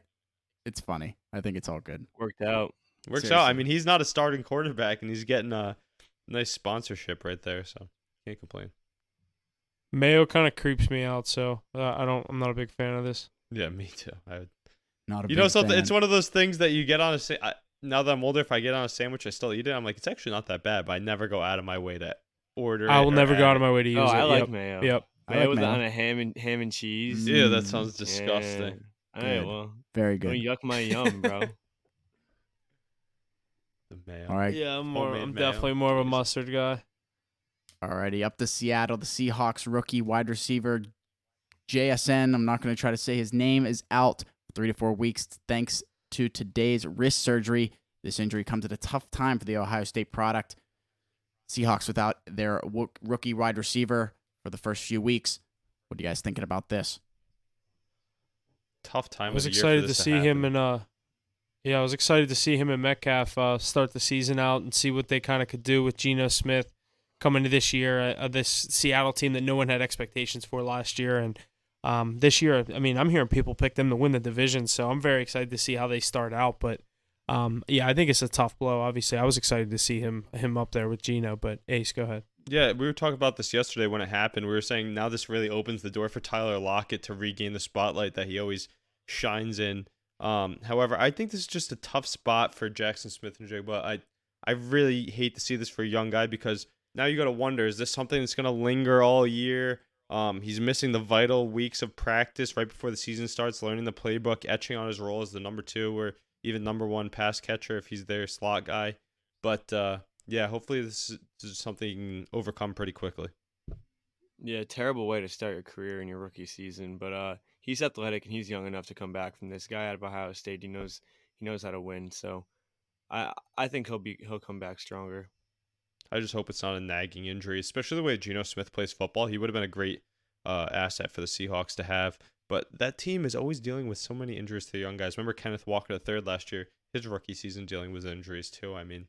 It's funny. I think it's all good. Worked out. Works out. I mean, he's not a starting quarterback, and he's getting a nice sponsorship right there, so can't complain. Mayo kind of creeps me out, so I'm not a big fan of this. Yeah, me too. Not a you big know something? fan. It's one of those things that you get on now that I'm older, if I get on a sandwich, I still eat it. I'm like, it's actually not that bad, but I never go out of my way to order. I will never go out of my way to use it. I like mayo. Yep. Mayo like mayo. on a ham and cheese. Yeah, that sounds disgusting. Yeah. All right, well, Very don't good. yuck my yum, bro. The mayo. All right. Yeah, I'm Homemade mayo. definitely more of a mustard guy. Alrighty, up to Seattle. The Seahawks rookie wide receiver JSN, I'm not going to try to say his name, is out for 3 to 4 weeks thanks to today's wrist surgery. This injury comes at a tough time for the Ohio State product. Seahawks without their rookie wide receiver for the first few weeks. What are you guys thinking about this? Tough time. I was of the year excited for to this see happen. him I was excited to see him and Metcalf start the season out and see what they kind of could do with Geno Smith coming to this year, this Seattle team that no one had expectations for last year. And this year, I mean, I'm hearing people pick them to win the division, so I'm very excited to see how they start out. But yeah, I think it's a tough blow. Obviously, I was excited to see him up there with Geno, but Ace, go ahead. Yeah, we were talking about this yesterday when it happened. We were saying now this really opens the door for Tyler Lockett to regain the spotlight that he always shines in. However, I think this is just a tough spot for Jackson Smith and Jigba. I really hate to see this for a young guy because now you got to wonder, is this something that's going to linger all year? He's missing the vital weeks of practice right before the season starts, learning the playbook, etching on his role as the number 2 or even number 1 pass catcher if he's their slot guy. But yeah, hopefully this is something you can overcome pretty quickly. Yeah, terrible way to start your career in your rookie season, but he's athletic and he's young enough to come back from this. Guy out of Ohio State, he knows how to win. So I think he'll come back stronger. I just hope it's not a nagging injury, especially the way Geno Smith plays football. He would have been a great asset for the Seahawks to have. But that team is always dealing with so many injuries to the young guys. Remember Kenneth Walker III last year, his rookie season dealing with injuries too. I mean,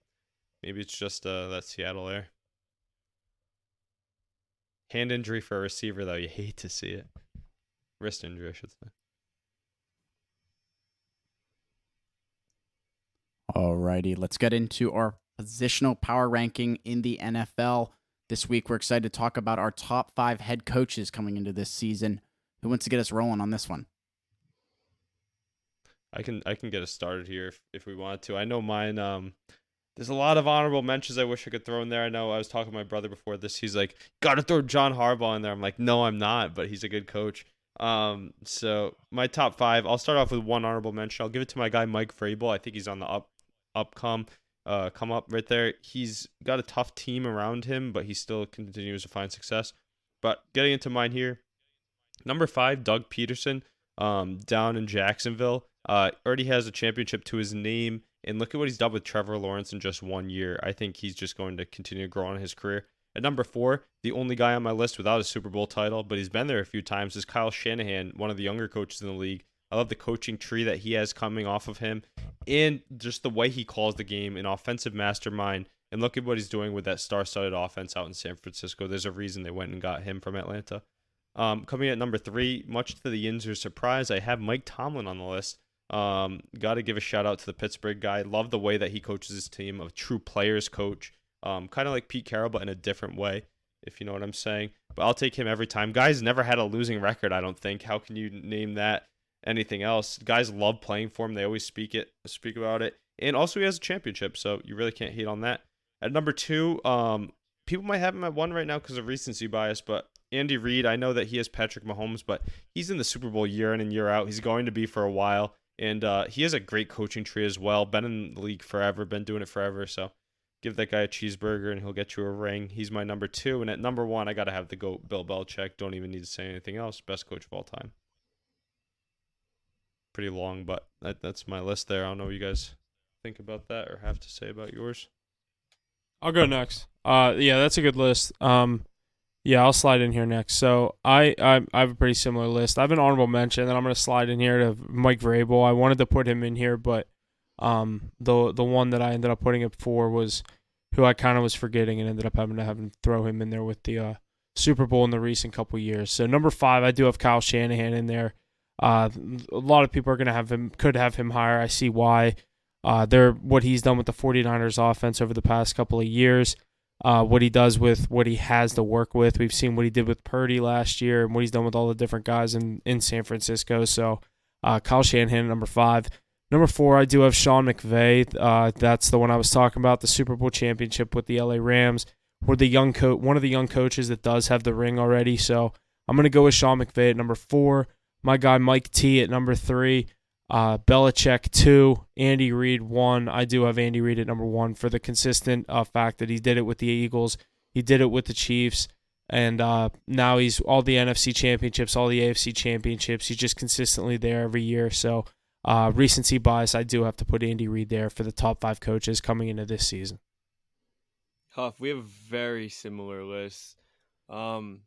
maybe it's just that Seattle air. Hand injury for a receiver, though. You hate to see it. Wrist injury, I should say. Alrighty, let's get into our positional power ranking in the NFL. This week, we're excited to talk about our top 5 head coaches coming into this season. Who wants to get us rolling on this one? I can get us started here if we want to. I know mine. There's a lot of honorable mentions I wish I could throw in there. I know I was talking to my brother before this. He's like, got to throw John Harbaugh in there. I'm like, no, I'm not, but he's a good coach. So my top 5, I'll start off with one honorable mention. I'll give it to my guy Mike Vrabel. I think he's on the come up right there. He's got a tough team around him, but he still continues to find success. But getting into mine here, number 5, Doug Peterson, down in Jacksonville. Already has a championship to his name, and look at what he's done with Trevor Lawrence in just 1 year. I think he's just going to continue to grow on his career. At number 4, the only guy on my list without a Super Bowl title, but he's been there a few times, is Kyle Shanahan, one of the younger coaches in the league. I love the coaching tree that he has coming off of him and just the way he calls the game, an offensive mastermind. And look at what he's doing with that star-studded offense out in San Francisco. There's a reason they went and got him from Atlanta. Coming at number 3, much to the Yinzers' surprise, I have Mike Tomlin on the list. Got to give a shout out to the Pittsburgh guy. Love the way that he coaches his team, a true players coach. Kind of like Pete Carroll, but in a different way, if you know what I'm saying. But I'll take him every time. Guy's never had a losing record, I don't think. How can you name that anything else? Guys love playing for him. They always speak about it. And also he has a championship, so you really can't hate on that. At number 2, people might have him at 1 right now because of recency bias, but Andy Reid, I know that he has Patrick Mahomes, but he's in the Super Bowl year in and year out. He's going to be for a while. And he has a great coaching tree as well. Been in the league forever, been doing it forever. So give that guy a cheeseburger and he'll get you a ring. He's my number 2. And at number 1, I got to have the GOAT, Bill Belichick. Don't even need to say anything else. Best coach of all time. Pretty long, but that's my list there. I don't know what you guys think about that or have to say about yours. I'll go next. Yeah, that's a good list. Yeah, I'll slide in here next. So I have a pretty similar list. I have an honorable mention, and I'm going to slide in here to Mike Vrabel. I wanted to put him in here, but the one that I ended up putting it for was who I kind of was forgetting and ended up having to throw him in there with the Super Bowl in the recent couple years. So number 5, I do have Kyle Shanahan in there. A lot of people are going to have him, could have him higher. I see why. What he's done with the 49ers offense over the past couple of years. What he does with what he has to work with. We've seen what he did with Purdy last year and what he's done with all the different guys in San Francisco. So Kyle Shanahan, number 5. Number 4, I do have Sean McVay. That's the one I was talking about, the Super Bowl championship with the LA Rams. We're one of the young coaches that does have the ring already. So I'm going to go with Sean McVay at number 4. My guy Mike T at number 3. Belichick 2, Andy Reid 1. I do have Andy Reid at number 1 for the consistent fact that he did it with the Eagles, he did it with the Chiefs, and now he's all the NFC championships, all the AFC championships. He's just consistently there every year. So recency bias, I do have to put Andy Reid there for the top 5 coaches coming into this season. Huff, we have very similar lists. I'm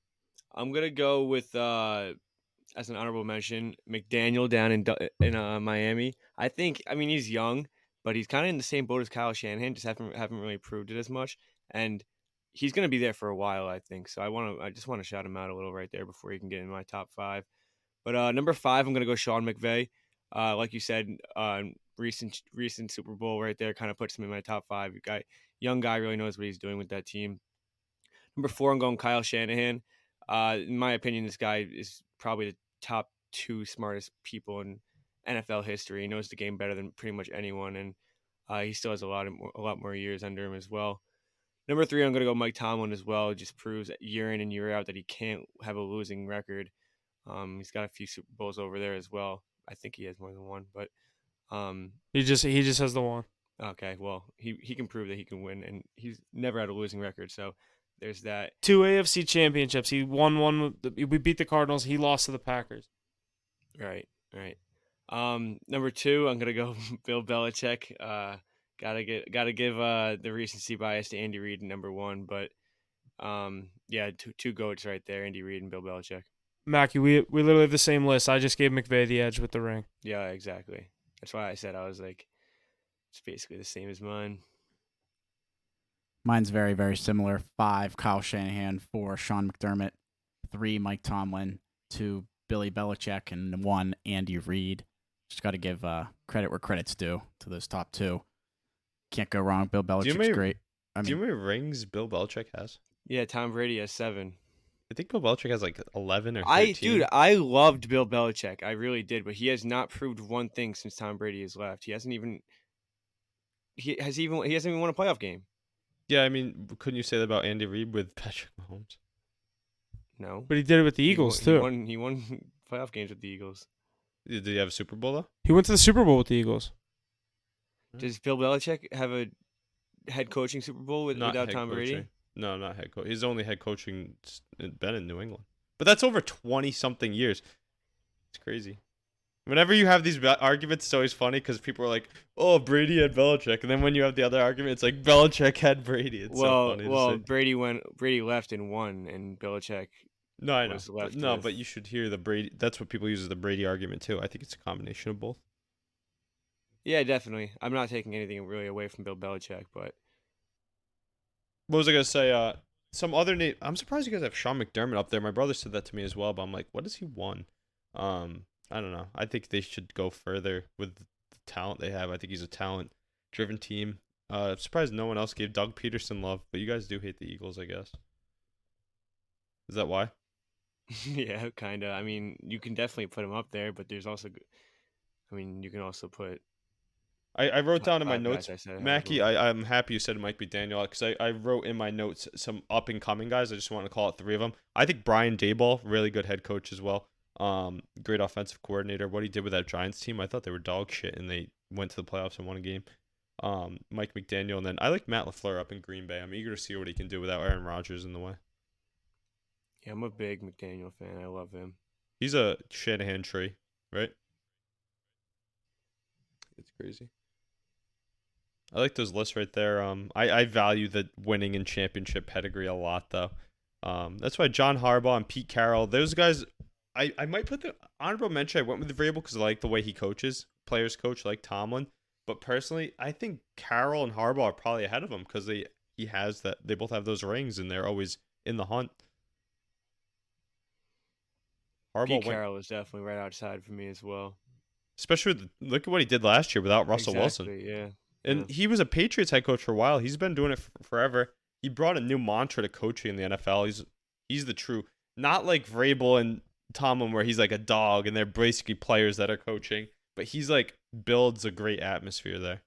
gonna go with as an honorable mention, McDaniel down in Miami. I mean, he's young, but he's kind of in the same boat as Kyle Shanahan, just haven't really proved it as much. And he's going to be there for a while, I think. So I just want to shout him out a little right there before he can get in my top 5. But number 5, I'm going to go Sean McVay. Like you said, recent Super Bowl right there kind of puts him in my top 5. Young guy really knows what he's doing with that team. Number 4, I'm going Kyle Shanahan. In my opinion, this guy is probably the top 2 smartest people in NFL history. He knows the game better than pretty much anyone, and he still has a lot more years under him as well. Number 3, I'm going to go Mike Tomlin as well. It just proves year in and year out that he can't have a losing record. He's got a few Super Bowls over there as well. I think he has more than one, but he just has the one. Okay, well, he can prove that he can win, and he's never had a losing record, so there's that. 2 AFC championships. He won one. We beat the Cardinals. He lost to the Packers. Right. Number 2, I'm gonna go Bill Belichick. Gotta give the recency bias to Andy Reid in number 1, but yeah, two goats right there, Andy Reid and Bill Belichick. Mackie, we literally have the same list. I just gave McVay the edge with the ring. Yeah, exactly. That's why I said I was like, it's basically the same as mine. Mine's very, very similar. 5, Kyle Shanahan. 4, Sean McDermott. 3, Mike Tomlin. 2, Billy Belichick. And 1, Andy Reid. Just got to give credit where credit's due to those top 2. Can't go wrong. Bill Belichick's great. Do you know how many rings Bill Belichick has? Yeah, Tom Brady has 7. I think Bill Belichick has like 11 or 13. I loved Bill Belichick. I really did, but he has not proved one thing since Tom Brady has left. He hasn't even won a playoff game. Yeah, I mean, couldn't you say that about Andy Reid with Patrick Mahomes? No. But he did it with the Eagles, too. He won playoff games with the Eagles. Did he have a Super Bowl, though? He went to the Super Bowl with the Eagles. Does Bill Belichick have a head coaching Super Bowl without Tom Brady? No, not head coach. His only head coaching been in New England. But that's over 20-something years. It's crazy. Whenever you have these arguments, it's always funny because people are like, "Oh, Brady had Belichick," and then when you have the other argument, it's like Belichick had Brady. It's so funny. Well, Brady left and won, and Belichick. No, I know. Was left but you should hear the Brady. That's what people use as the Brady argument too. I think it's a combination of both. Yeah, definitely. I'm not taking anything really away from Bill Belichick, but what was I gonna say? Some other name. I'm surprised you guys have Sean McDermott up there. My brother said that to me as well, but I'm like, what has he won? I don't know. I think they should go further with the talent they have. I think he's a talent-driven team. I'm surprised no one else gave Doug Peterson love, but you guys do hate the Eagles, I guess. Is that why? yeah, kind of. I mean, you can definitely put him up there, but there's also, I mean, you can also put. I wrote down in my notes, guys Mackie, I'm happy you said it might be Daniel, because I wrote in my notes some up-and-coming guys. I just want to call out 3 of them. I think Brian Daboll, really good head coach as well. Great offensive coordinator. What he did with that Giants team, I thought they were dog shit, and they went to the playoffs and won a game. Mike McDaniel, and then I like Matt LaFleur up in Green Bay. I'm eager to see what he can do without Aaron Rodgers in the way. Yeah, I'm a big McDaniel fan. I love him. He's a Shanahan tree, right? It's crazy. I like those lists right there. I value the winning and championship pedigree a lot, though. That's why John Harbaugh and Pete Carroll, those guys, I might put the honorable mention. I went with the Vrabel because I like the way he coaches. Players coach like Tomlin. But personally, I think Carroll and Harbaugh are probably ahead of him because they both have those rings and they're always in the hunt. Pete Carroll is definitely right outside for me as well. Especially look at what he did last year without Russell Wilson. Yeah. And he was a Patriots head coach for a while. He's been doing it forever. He brought a new mantra to coaching in the NFL. He's the true, not like Vrabel and Tomlin where he's like a dog and they're basically players that are coaching, but he's like builds a great atmosphere there.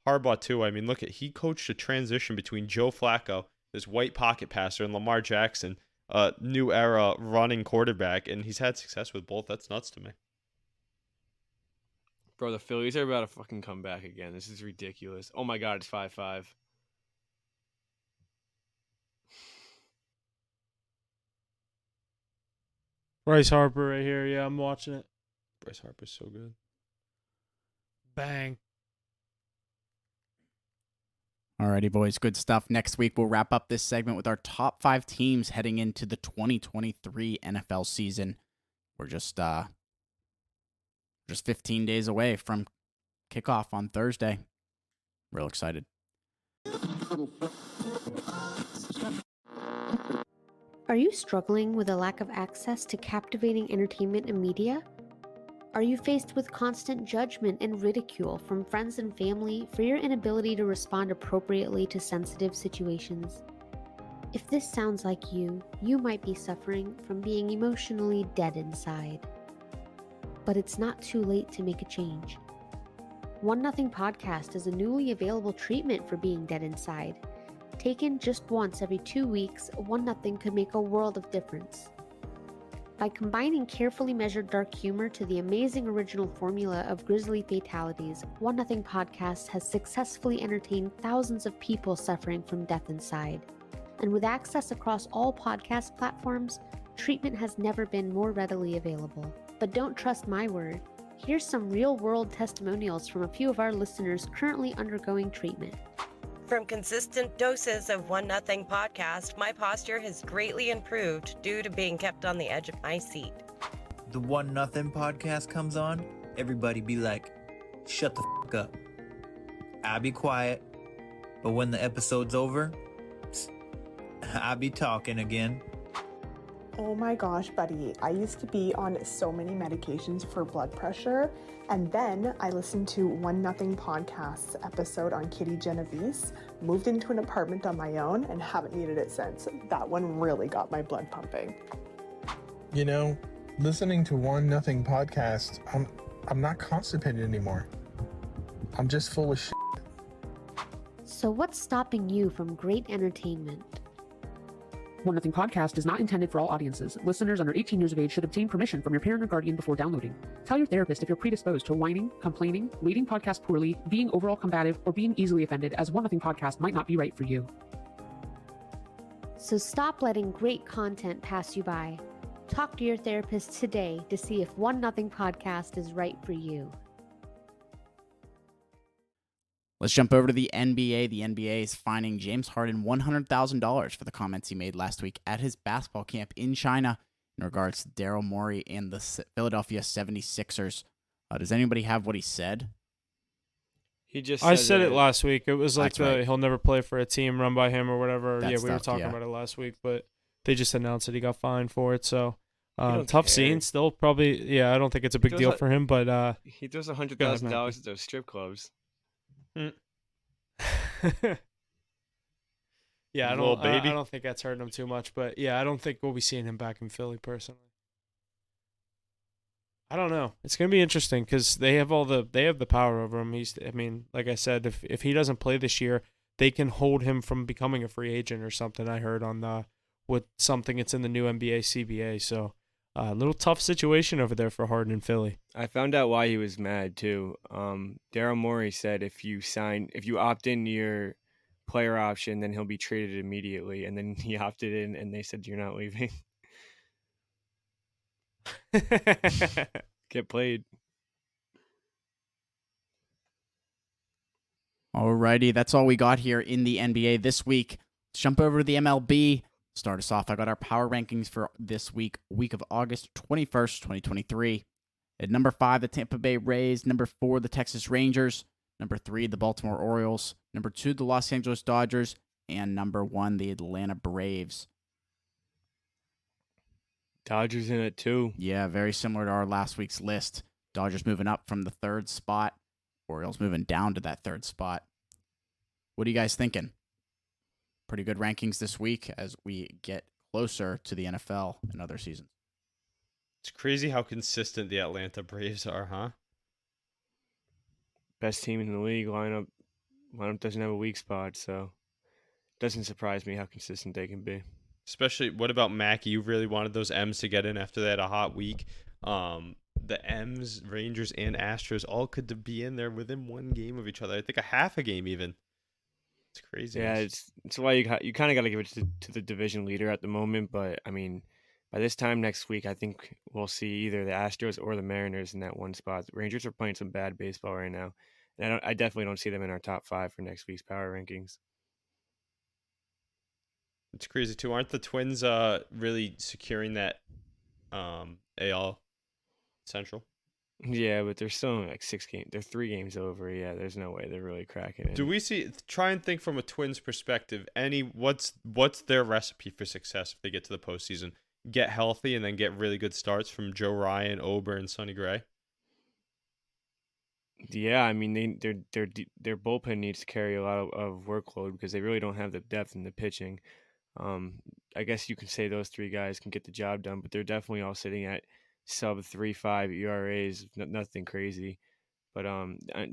Harbaugh too. I mean, look he coached a transition between Joe Flacco, this white pocket passer, and Lamar Jackson, a new era running quarterback, and he's had success with both. That's nuts to me. Bro, the Phillies are about to fucking come back again. This is ridiculous. Oh my God, it's 5-5. Bryce Harper right here. Yeah, I'm watching it. Bryce Harper's so good. Bang. Alrighty, boys. Good stuff. Next week, we'll wrap up this segment with our top 5 teams heading into the 2023 NFL season. We're just 15 days away from kickoff on Thursday. Real excited. Are you struggling with a lack of access to captivating entertainment and media? Are you faced with constant judgment and ridicule from friends and family for your inability to respond appropriately to sensitive situations? If this sounds like you might be suffering from being emotionally dead inside. But it's not too late to make a change. One Nothing Podcast is a newly available treatment for being dead inside. Taken just once every 2 weeks, One Nothing could make a world of difference. By combining carefully measured dark humor to the amazing original formula of grisly fatalities, One Nothing Podcast has successfully entertained thousands of people suffering from death inside. And with access across all podcast platforms, treatment has never been more readily available. But don't trust my word. Here's some real-world testimonials from a few of our listeners currently undergoing treatment. From consistent doses of One Nothing Podcast, my posture has greatly improved due to being kept on the edge of my seat. The One Nothing Podcast comes on, everybody be like, shut the f*** up. I'll be quiet, but when the episode's over, I'll be talking again. Oh my gosh, buddy. I used to be on so many medications for blood pressure, and then I listened to One Nothing Podcast's episode on Kitty Genovese, moved into an apartment on my own, and haven't needed it since. That one really got my blood pumping. You know, listening to One Nothing Podcast, I'm not constipated anymore. I'm just full of shit. So what's stopping you from great entertainment? One Nothing Podcast is not intended for all audiences. Listeners under 18 years of age should obtain permission from your parent or guardian before downloading. Tell your therapist if you're predisposed to whining, complaining, rating podcast poorly, being overall combative, or being easily offended, as One Nothing Podcast might not be right for you. So stop letting great content pass you by. Talk to your therapist today to see if One Nothing Podcast is right for you. Let's jump over to the NBA. The NBA is fining James Harden $100,000 for the comments he made last week at his basketball camp in China in regards to Daryl Morey and the Philadelphia 76ers. Does anybody have what he said? I said it last week. It was like right. He'll never play for a team run by him or whatever. That we stuff, were talking about it last week, but they just announced that he got fined for it. So tough scene. Still probably, I don't think it's a big deal for him, but he throws $100,000 at those strip clubs. I don't think that's hurting him too much, but I don't think we'll be seeing him back in Philly personally. I don't know. It's gonna be interesting because they have the power over him. Like I said, if he doesn't play this year, they can hold him from becoming a free agent or something. I heard on with something. It's in the new NBA CBA. So a little tough situation over there for Harden and Philly. I found out why he was mad too. Daryl Morey said if you opt in your player option, then he'll be traded immediately. And then he opted in, and they said you're not leaving. Get played. Alrighty, that's all we got here in the NBA this week. Let's jump over to the MLB. Start us off. I got our power rankings for this week of August 21st, 2023. At number 5, the Tampa Bay Rays. Number 4, the Texas Rangers. Number 3, the Baltimore Orioles. Number 2, the Los Angeles Dodgers. And number 1, the Atlanta Braves. Dodgers in it too. Yeah, very similar to our last week's list. Dodgers moving up from the 3rd spot. Orioles moving down to that 3rd spot. What are you guys thinking? Pretty good rankings this week as we get closer to the NFL and other seasons. It's crazy how consistent the Atlanta Braves are, huh? Best team in the league. Lineup doesn't have a weak spot, so it doesn't surprise me how consistent they can be. Especially, what about Mackey? You really wanted those M's to get in after they had a hot week. The M's, Rangers, and Astros all could be in there within one game of each other. I think a half a game even. It's crazy. Yeah, it's why you kind of got to give it to the division leader at the moment. But I mean, by this time next week, I think we'll see either the Astros or the Mariners in that one spot. The Rangers are playing some bad baseball right now, and I definitely don't see them in our top 5 for next week's power rankings. It's crazy too. Aren't the Twins really securing that AL Central? Yeah, but they're still only like 6 games. They're 3 games over. Yeah, there's no way they're really cracking it. Do we try and think from a Twins perspective? What's their recipe for success if they get to the postseason? Get healthy and then get really good starts from Joe Ryan, Ober, and Sonny Gray. Yeah, I mean their bullpen needs to carry a lot of workload because they really don't have the depth in the pitching. I guess you can say those 3 guys can get the job done, but they're definitely all sitting at sub 3.5 ERAs, nothing crazy. But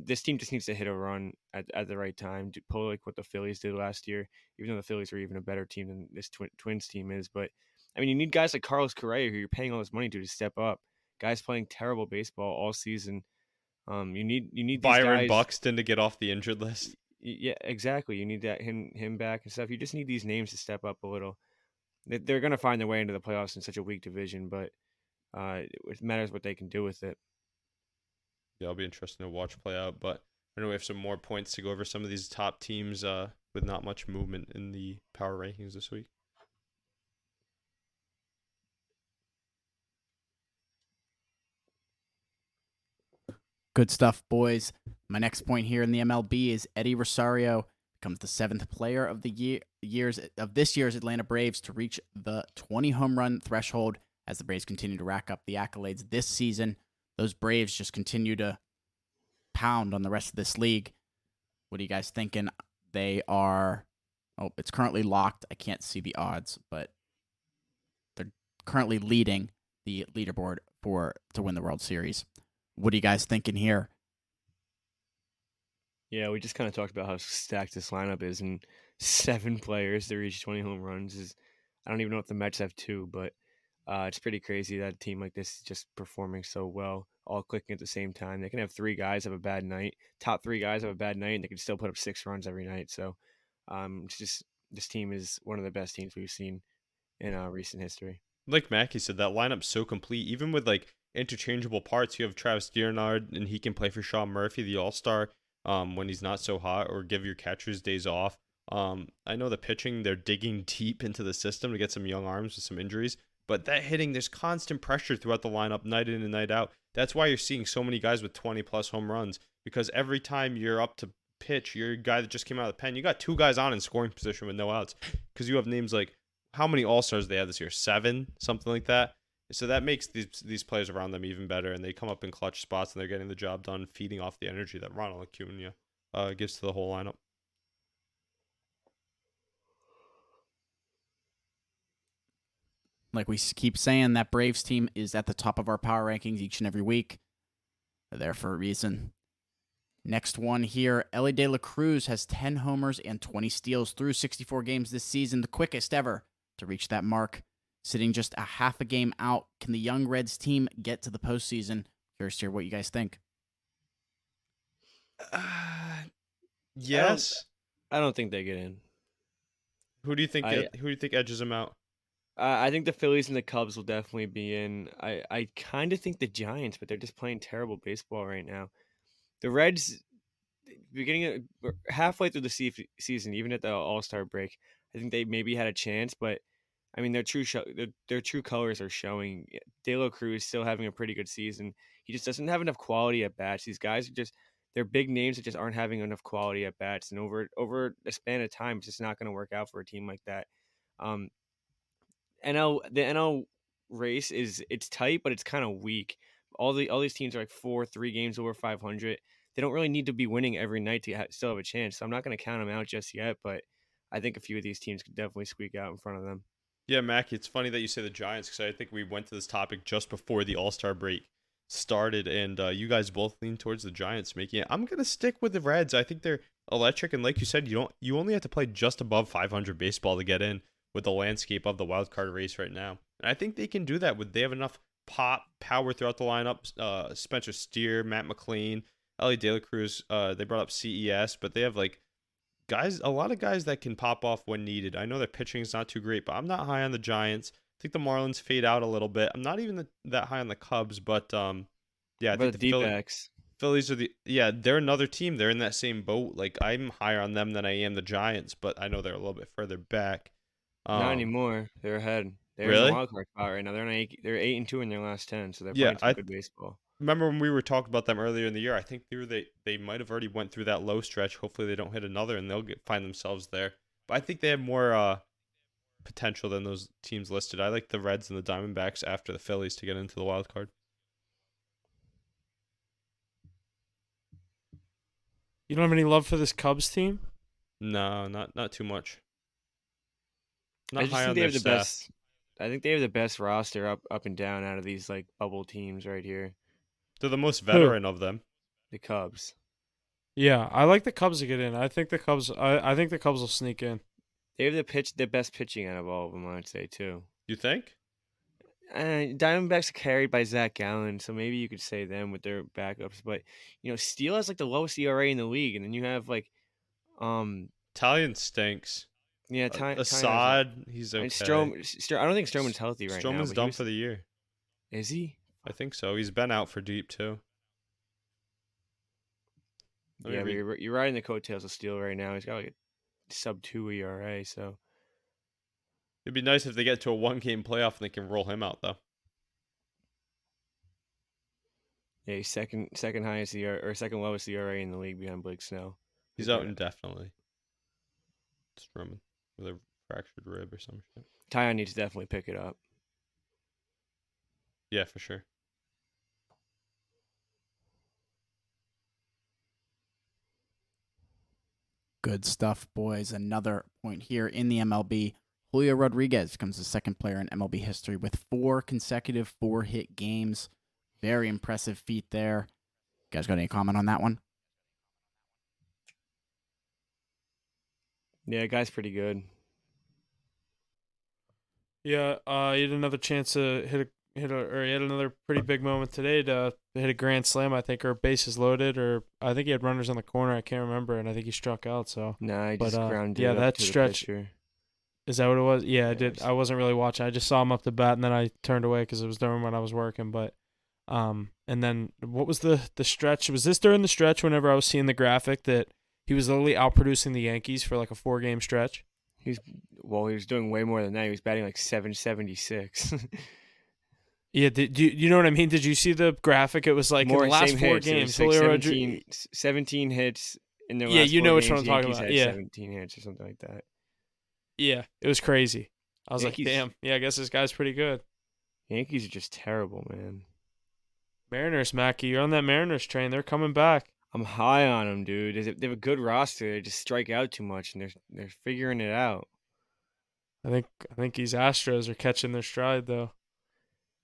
this team just needs to hit a run at the right time to pull like what the Phillies did last year, even though the Phillies are even a better team than this Twins team is. But I mean, you need guys like Carlos Correa, who you're paying all this money to step up. Guys playing terrible baseball all season. You need these Byron guys, Buxton to get off the injured list. Yeah, exactly. You need that him back and stuff. You just need these names to step up a little. They're going to find their way into the playoffs in such a weak division, but it matters what they can do with it. Yeah, it'll be interesting to watch play out. But I know we have some more points to go over some of these top teams with not much movement in the power rankings this week. Good stuff, boys. My next point here in the MLB is Eddie Rosario becomes the 7th player of the this year's Atlanta Braves to reach the 20 home run threshold as the Braves continue to rack up the accolades this season. Those Braves just continue to pound on the rest of this league. What are you guys thinking? They are... Oh, it's currently locked. I can't see the odds, but they're currently leading the leaderboard to win the World Series. What are you guys thinking here? Yeah, we just kind of talked about how stacked this lineup is, and 7 players to reach 20 home runs is... I don't even know if the Mets have 2, but it's pretty crazy that a team like this is just performing so well, all clicking at the same time. They can have 3 guys have a bad night, top 3 guys have a bad night, and they can still put up 6 runs every night. So it's just, this team is one of the best teams we've seen in recent history. Like Mackie said, that lineup's so complete. Even with like interchangeable parts, you have Travis Dearnard, and he can play for Sean Murphy, the All-Star, when he's not so hot, or give your catchers days off. I know the pitching, they're digging deep into the system to get some young arms with some injuries, but that hitting, there's constant pressure throughout the lineup, night in and night out. That's why you're seeing so many guys with 20-plus home runs, because every time you're up to pitch, you're a guy that just came out of the pen. You got 2 guys on in scoring position with no outs, because you have names like, how many All-Stars they have this year? 7, something like that. So that makes these players around them even better, and they come up in clutch spots, and they're getting the job done, feeding off the energy that Ronald Acuna gives to the whole lineup. Like we keep saying, that Braves team is at the top of our power rankings each and every week. They're there for a reason. Next one here, Elly De La Cruz has 10 homers and 20 steals through 64 games this season, the quickest ever to reach that mark. Sitting just a half a game out, can the young Reds team get to the postseason? Curious to hear what you guys think. Yes. I don't think they get in. Who do you think edges them out? I think the Phillies and the Cubs will definitely be in. I kind of think the Giants, but they're just playing terrible baseball right now. The Reds, halfway through the season, even at the All-Star break, I think they maybe had a chance, but I mean, their true colors are showing. De La Cruz is still having a pretty good season. He just doesn't have enough quality at bats. These guys they're big names that just aren't having enough quality at bats, and over a span of time, it's just not going to work out for a team like that. The NL race it's tight, but it's kind of weak. All these teams are like 3 games over 500. They don't really need to be winning every night to still have a chance. So I'm not going to count them out just yet, but I think a few of these teams could definitely squeak out in front of them. Yeah, Mackie, it's funny that you say the Giants, because I think we went to this topic just before the All-Star break started, and you guys both lean towards the Giants making it. I'm going to stick with the Reds. I think they're electric, and like you said, you only have to play just above 500 baseball to get in with the landscape of the wild card race right now. And I think they can do that. They have enough power throughout the lineup. Spencer Steer, Matt McLean, Elly De La Cruz. They brought up CES, but they have like a lot of guys that can pop off when needed. I know their pitching is not too great, but I'm not high on the Giants. I think the Marlins fade out a little bit. I'm not even that high on the Cubs, but yeah, I think the D-backs. Phillies are they're another team. They're in that same boat. Like, I'm higher on them than I am the Giants, but I know they're a little bit further back. Not anymore. They're ahead. They're in the wild card spot right now. They're 8-2 in their last 10, so they're playing some good baseball. Remember when we were talking about them earlier in the year? I think they might have already went through that low stretch. Hopefully they don't hit another, and they'll find themselves there. But I think they have more potential than those teams listed. I like the Reds and the Diamondbacks after the Phillies to get into the wild card. You don't have any love for this Cubs team? No, not too much. I just think they have the best. I think they have the best roster up and down out of these like bubble teams right here. They're the most veteran of them. The Cubs. Yeah, I like the Cubs to get in. I think the Cubs. I think the Cubs will sneak in. They have the best pitching out of all of them, I'd say too. You think? Diamondbacks are carried by Zach Gallen, so maybe you could say them with their backups. But Steele has like the lowest ERA in the league, and then you have like, Italian stinks. Yeah, Assad, he's okay. I don't think Stroman's healthy right now. Stroman's done for the year. Is he? I think so. He's been out for deep too. But you're riding the coattails of Steele right now. He's got like a sub-2 ERA, so it'd be nice if they get to a 1-game playoff and they can roll him out though. Yeah, he's second highest ERA or second lowest ERA in the league behind Blake Snell. He's out indefinitely. Stroman with a fractured rib or some shit. Tyon needs to definitely pick it up. Yeah, for sure. Good stuff, boys. Another point here in the MLB. Julio Rodriguez becomes the second player in MLB history with 4 consecutive 4-hit games. Very impressive feat there. You guys got any comment on that one? Yeah, guy's pretty good. Yeah, he had another chance to he had another pretty big moment today to hit a grand slam, I think, or bases loaded, or I think he had runners on the corner. I can't remember, and I think he struck out. So he just grounded. Yeah, it up that to the stretch. pitcher. Is that what it was? Yeah, I did. Yes. I wasn't really watching. I just saw him up the bat, and then I turned away because it was during when I was working. But, and then what was the stretch? Was this during the stretch whenever I was seeing the graphic that he was literally outproducing the Yankees for like a 4-game stretch? He was doing way more than that. He was batting like 776. Yeah, you know what I mean? Did you see the graphic? It was like More in the last same 4 hits. It games, was like Julio 17 hits in their Yeah, last you 4 know which games. one I'm talking Yankees about. had Yeah. 17 hits or something like that. Yeah, it was crazy. I was Yankees- like, damn. Yeah, I guess this guy's pretty good. Yankees are just terrible, man. Mariners, Mackie, you're on that Mariners train. They're coming back. I'm high on them, dude. They have a good roster. They just strike out too much, and they're figuring it out. I think these Astros are catching their stride though.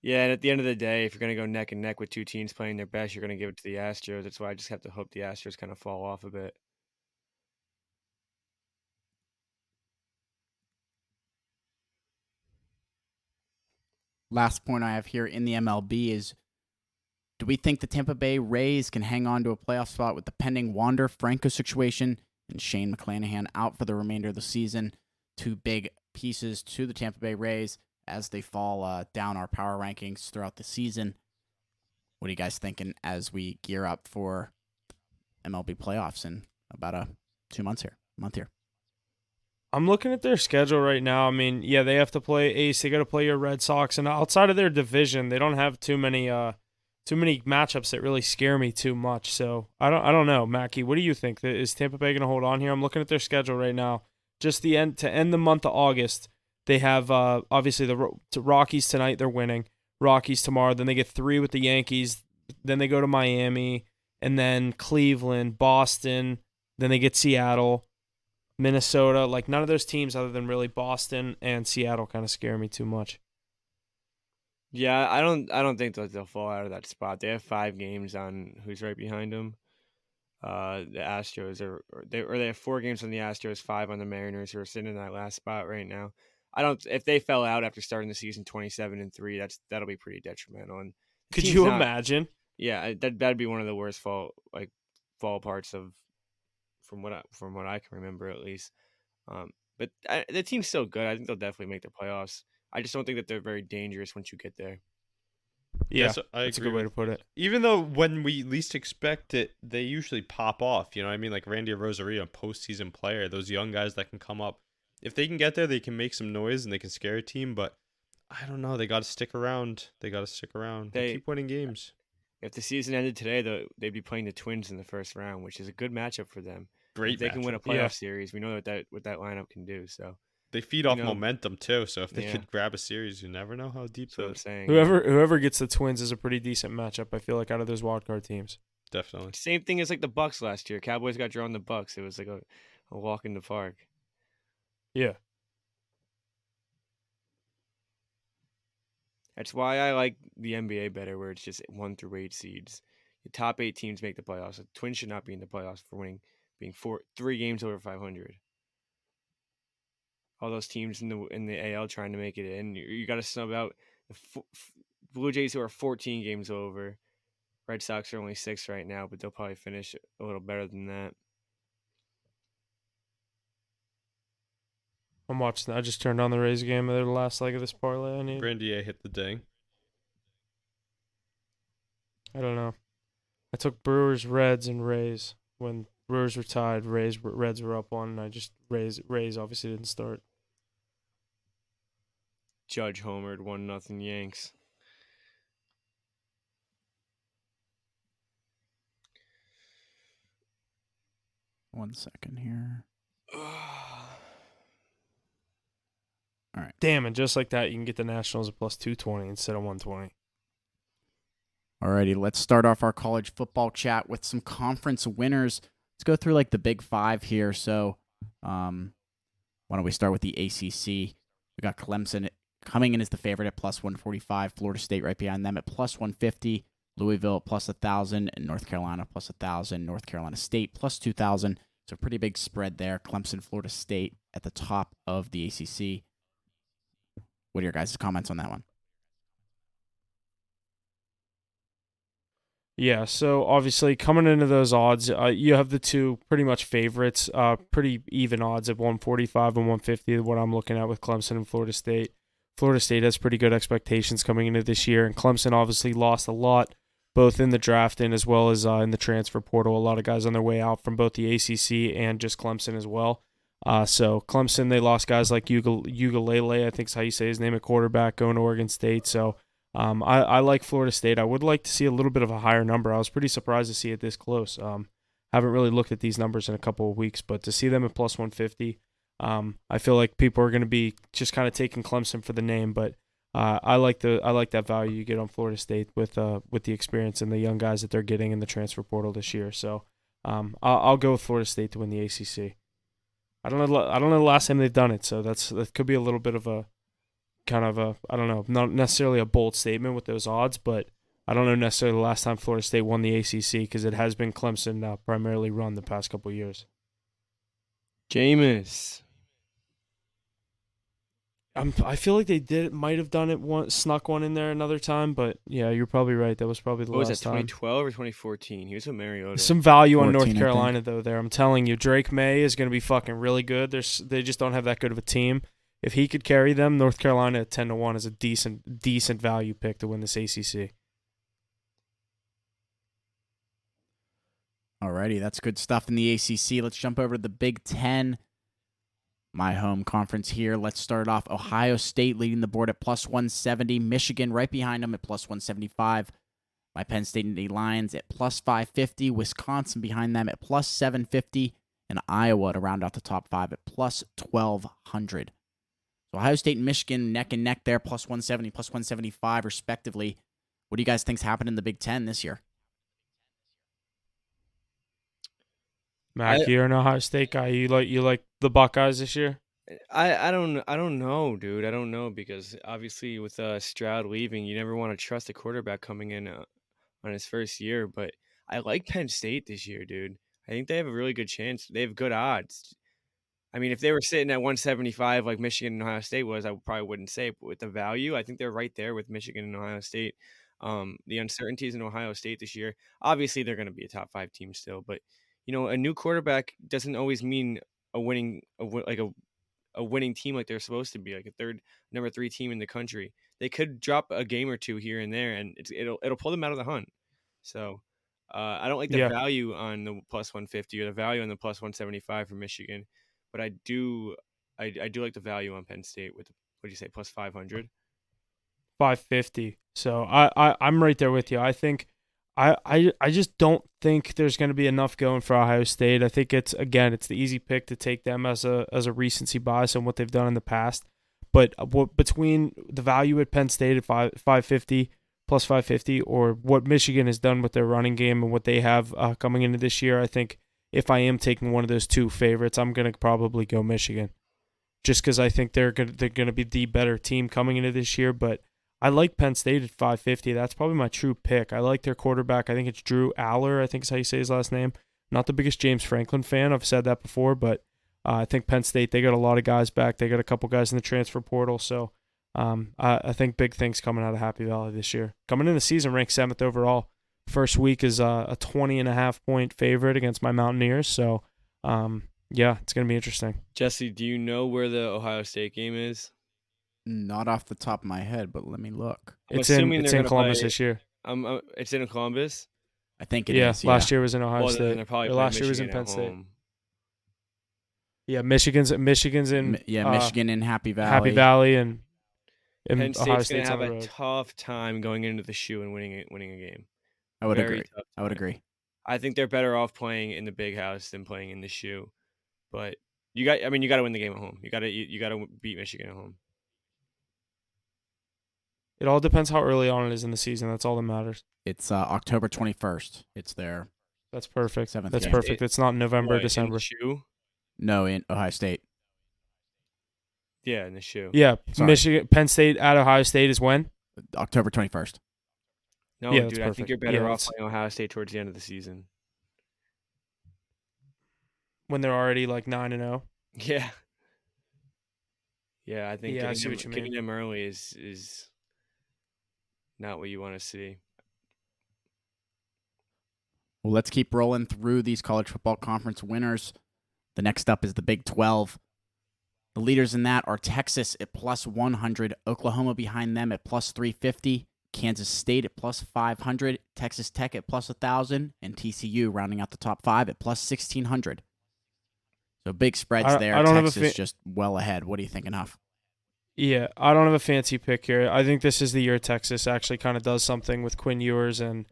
Yeah, and at the end of the day, if you're gonna go neck and neck with 2 teams playing their best, you're gonna give it to the Astros. That's why I just have to hope the Astros kind of fall off a bit. Last point I have here in the MLB is, do we think the Tampa Bay Rays can hang on to a playoff spot with the pending Wander Franco situation and Shane McClanahan out for the remainder of the season? 2 big pieces to the Tampa Bay Rays as they fall down our power rankings throughout the season. What are you guys thinking as we gear up for MLB playoffs in about a month here? I'm looking at their schedule right now. I mean, yeah, they have to play Ace. They got to play your Red Sox, and outside of their division, they don't have too many matchups that really scare me too much. So I don't know, Mackie. What do you think? Is Tampa Bay going to hold on here? I'm looking at their schedule right now. Just to end the month of August, they have obviously the Rockies tonight. They're winning. Rockies tomorrow. Then they get 3 with the Yankees. Then they go to Miami, and then Cleveland, Boston. Then they get Seattle, Minnesota. Like, none of those teams other than really Boston and Seattle kind of scare me too much. Yeah, I don't think that they'll fall out of that spot. They have 5 games on who's right behind them. The Astros they have 4 games on the Astros, 5 on the Mariners, who are sitting in that last spot right now. If they fell out after starting the season 27-3, that'll be pretty detrimental. And Could you imagine? Yeah, that'd be one of the worst fall parts of from what I can remember at least. But the team's still good. I think they'll definitely make the playoffs. I just don't think that they're very dangerous once you get there. Yeah, Yes, I that's a agree good way to put it. Even though when we least expect it, they usually pop off. You know what I mean? Like Randy Rosario, postseason player, those young guys that can come up. If they can get there, they can make some noise and they can scare a team. But I don't know. They got to stick around. They keep winning games. If the season ended today, they'd be playing the Twins in the first round, which is a good matchup for them. Great If they can win a matchup. playoff series, we know what that lineup can do. So They feed off momentum too. So if they Yeah. could grab a series, you never know how deep that's what I'm the saying. Whoever gets the Twins is a pretty decent matchup, I feel like, out of those wildcard teams. definitely. Same thing as like the Bucks last year. Cowboys got drawn the Bucks. It was like a walk in the park. Yeah. That's why I like the NBA better, where it's just 1 through 8 seeds. The top 8 teams make the playoffs. The Twins should not be in the playoffs for being 3 games over 500. All those teams in the AL trying to make it in, you got to snub out the Blue Jays, who are 14 games over. Red Sox are only 6 right now, but they'll probably finish a little better than that. I'm watching. I just turned on the Rays game. They're the last leg of this parlay I need. Grandier hit the ding. I don't know. I took Brewers, Reds, and Rays. When Brewers were tied, Reds were up 1, and I just Rays obviously didn't start. Judge homered 1-0 Yanks. One second here. All right. Damn, and just like that, you can get the Nationals at plus 220 instead of 120. Alrighty, let's start off our college football chat with some conference winners. Let's go through like the big 5 here. So, why don't we start with the ACC? We got Clemson coming in as the favorite at plus 145. Florida State right behind them at plus 150. Louisville at plus 1,000. And North Carolina plus 1,000. North Carolina State plus 2,000. So pretty big spread there. Clemson, Florida State at the top of the ACC. What are your guys' comments on that one? Yeah, so obviously coming into those odds, you have the two pretty much favorites, pretty even odds at 145 and 150, what I'm looking at with Clemson and Florida State. Florida State has pretty good expectations coming into this year, and Clemson obviously lost a lot, both in the draft and as well as in the transfer portal. A lot of guys on their way out from both the ACC and just Clemson as well. So Clemson, they lost guys like Ugalele, I think is how you say his name, at quarterback, going to Oregon State. So I like Florida State. I would like to see a little bit of a higher number. I was pretty surprised to see it this close. Haven't really looked at these numbers in a couple of weeks, but to see them at plus 150, I feel like people are going to be just kind of taking Clemson for the name. But I like that value you get on Florida State with the experience and the young guys that they're getting in the transfer portal this year. So I'll go with Florida State to win the ACC. I don't know the last time they've done it, so that could be a little bit of a kind of a, I don't know, not necessarily a bold statement with those odds, but I don't know necessarily the last time Florida State won the ACC because it has been Clemson primarily run the past couple of years. Jameis. I feel like they might have done it snuck one in there another time, but yeah, you're probably right. That was probably the last time. What was that, 2012 or 2014? He was with Mariota. Some value on 14, North Carolina, though, there. I'm telling you, Drake May is going to be fucking really good. They just don't have that good of a team. If he could carry them, North Carolina at 10-1 is a decent value pick to win this ACC. Alrighty, that's good stuff in the ACC. Let's jump over to the Big Ten, my home conference here. Let's start off Ohio State leading the board at plus 170. Michigan right behind them at plus 175. My Penn State Nittany Lions at plus 550. Wisconsin behind them at plus 750. And Iowa to round out the top five at plus 1,200. So Ohio State and Michigan neck and neck there, plus 170, plus 175 respectively. What do you guys think's happened in the Big Ten this year? Mac, you're an Ohio State guy. You like the Buckeyes this year? I don't know, dude. I don't know because obviously with Stroud leaving, you never want to trust a quarterback coming in on his first year. But I like Penn State this year, dude. I think they have a really good chance. They have good odds. I mean, if they were sitting at 175 like Michigan and Ohio State was, I probably wouldn't say it. But with the value, I think they're right there with Michigan and Ohio State. The uncertainties in Ohio State this year, obviously they're going to be a top 5 team still. But, a new quarterback doesn't always mean a winning team like they're supposed to be, like a number 3 team in the country. They could drop a game or two here and there, and it'll pull them out of the hunt. So I don't like the value on the plus 150 or the value on the plus 175 for Michigan. But I do like the value on Penn State with, what do you say, plus 500? 550. So I'm right there with you. I think I just don't think there's going to be enough going for Ohio State. I think it's the easy pick to take them as a recency bias on what they've done in the past. But between the value at Penn State at 550 plus 550 or what Michigan has done with their running game and what they have coming into this year, I think if I am taking one of those two favorites, I'm going to probably go Michigan, just because I think they're going to be the better team coming into this year. But I like Penn State at 550. That's probably my true pick. I like their quarterback. I think it's Drew Aller, I think is how you say his last name. Not the biggest James Franklin fan. I've said that before, but I think Penn State, they got a lot of guys back. They got a couple guys in the transfer portal. So I think big things coming out of Happy Valley this year. Coming in the season, ranked 7th overall. First week is a 20.5-point favorite against my Mountaineers. So, yeah, it's going to be interesting. Jesse, do you know where the Ohio State game is? Not off the top of my head, but let me look. It's in Columbus this year. It's in Columbus? I think it is. Yeah, last year was in Ohio State. Last year was in Penn State. Yeah, Michigan's in Michigan in Happy Valley. Happy Valley and Penn Ohio State's going to have on the a road. tough time going into the shoe and winning a game. I would Very agree. tough I would time. agree. I think they're better off playing in the big house than playing in the shoe. But you got to win the game at home. You got to beat Michigan at home. It all depends how early on it is in the season. That's all that matters. It's October 21st. It's their That's perfect. 7th That's game. perfect. It's not November, What, December. in the shoe? No, in Ohio State. Yeah, in the shoe. Yeah, Sorry. Michigan, Penn State at Ohio State is when? October 21st. No, Yeah, that's dude, I think perfect. you're better Yeah, off that's- playing Ohio State towards the end of the season. When they're already like 9-0. Yeah. Yeah, I think Yeah, I see what you getting mean. them early is not what you want to see. Well, let's keep rolling through these college football conference winners. The next up is the Big 12. The leaders in that are Texas at plus 100, Oklahoma behind them at plus 350, Kansas State at plus 500, Texas Tech at plus 1,000, and TCU rounding out the top 5 at plus 1,600. So big spreads there. Texas just well ahead. What are you thinking of? Yeah, I don't have a fancy pick here. I think this is the year Texas actually kind of does something with Quinn Ewers and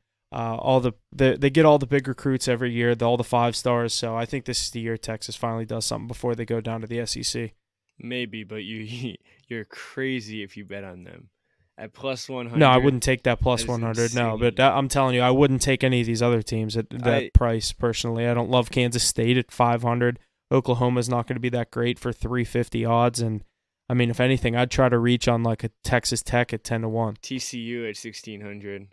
they get all the big recruits every year, all the 5 stars. So I think this is the year Texas finally does something before they go down to the SEC. Maybe, but you're crazy if you bet on them. At plus 100. No, I wouldn't take that plus 100. No, but I'm telling you, I wouldn't take any of these other teams at that price personally. I don't love Kansas State at 500. Oklahoma's not going to be that great for 350 odds. And, I mean, if anything, I'd try to reach on like a Texas Tech at 10-1. TCU at 1,600.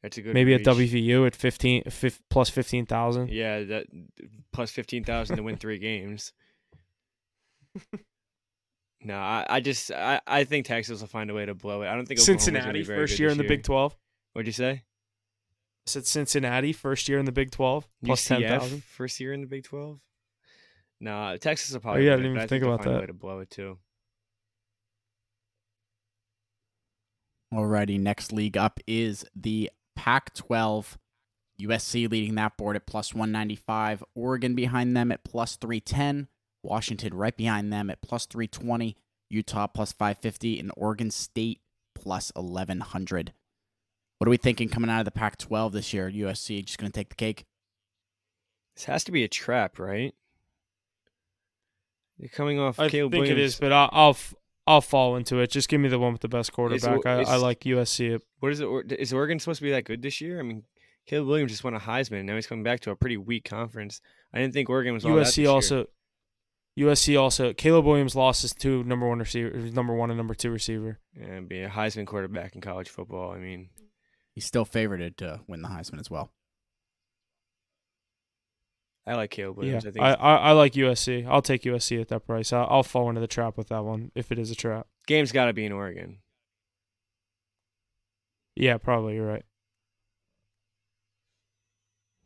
That's a good Maybe reach. At WVU at plus 15,000. Yeah, that plus 15,000 to win 3 games. No, I think Texas will find a way to blow it. I don't think Cincinnati first year in the Big 12. What'd you say? I said Cincinnati first year in the Big 12 plus 10,000. First year in the Big 12. No, Texas will probably. Oh yeah, win I didn't it, even think about find that. A way to blow it too. Alrighty, next league up is the Pac-12. USC leading that board at plus 195. Oregon behind them at plus 310. Washington right behind them at plus 320. Utah plus 550. And Oregon State plus 1,100. What are we thinking coming out of the Pac-12 this year? USC just going to take the cake? This has to be a trap, right? You're coming off I Caleb think Williams. it is, but I'll fall into it. Just give me the one with the best quarterback. I like USC. What is it? Is Oregon supposed to be that good this year? I mean, Caleb Williams just won a Heisman, and now he's coming back to a pretty weak conference. I didn't think Oregon was all that this year. USC also. Caleb Williams lost his 2 number 1 receiver, number 1 and number 2 receiver. Yeah, being a Heisman quarterback in college football, I mean, he's still favored to win the Heisman as well. I like Caleb Williams. Yeah, I think I like USC. I'll take USC at that price. I'll fall into the trap with that one if it is a trap. game's got to be in Oregon. Yeah, probably. You're right.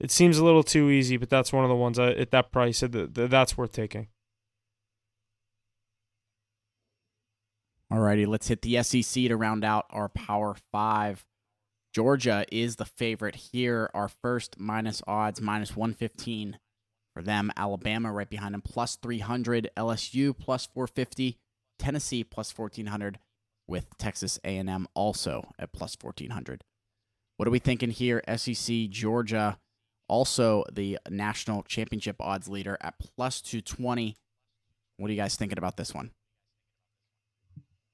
It seems a little too easy, but that's one of the ones at that price that's worth taking. Alrighty, let's hit the SEC to round out our Power 5. Georgia is the favorite here. Our first minus odds, minus 115 for them. Alabama right behind them, plus 300. LSU plus 450. Tennessee plus 1,400 with Texas A&M also at plus 1,400. What are we thinking here? SEC, Georgia, also the national championship odds leader at plus 220. What are you guys thinking about this one?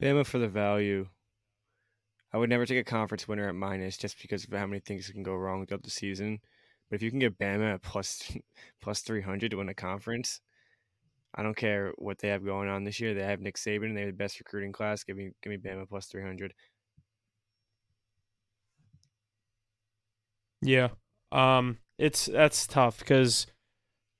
Bama for the value. I would never take a conference winner at minus just because of how many things can go wrong throughout the season. But if you can get Bama at plus 300 to win a conference, I don't care what they have going on this year. They have Nick Saban and they have the best recruiting class. Give me Bama plus 300. Yeah. That's tough because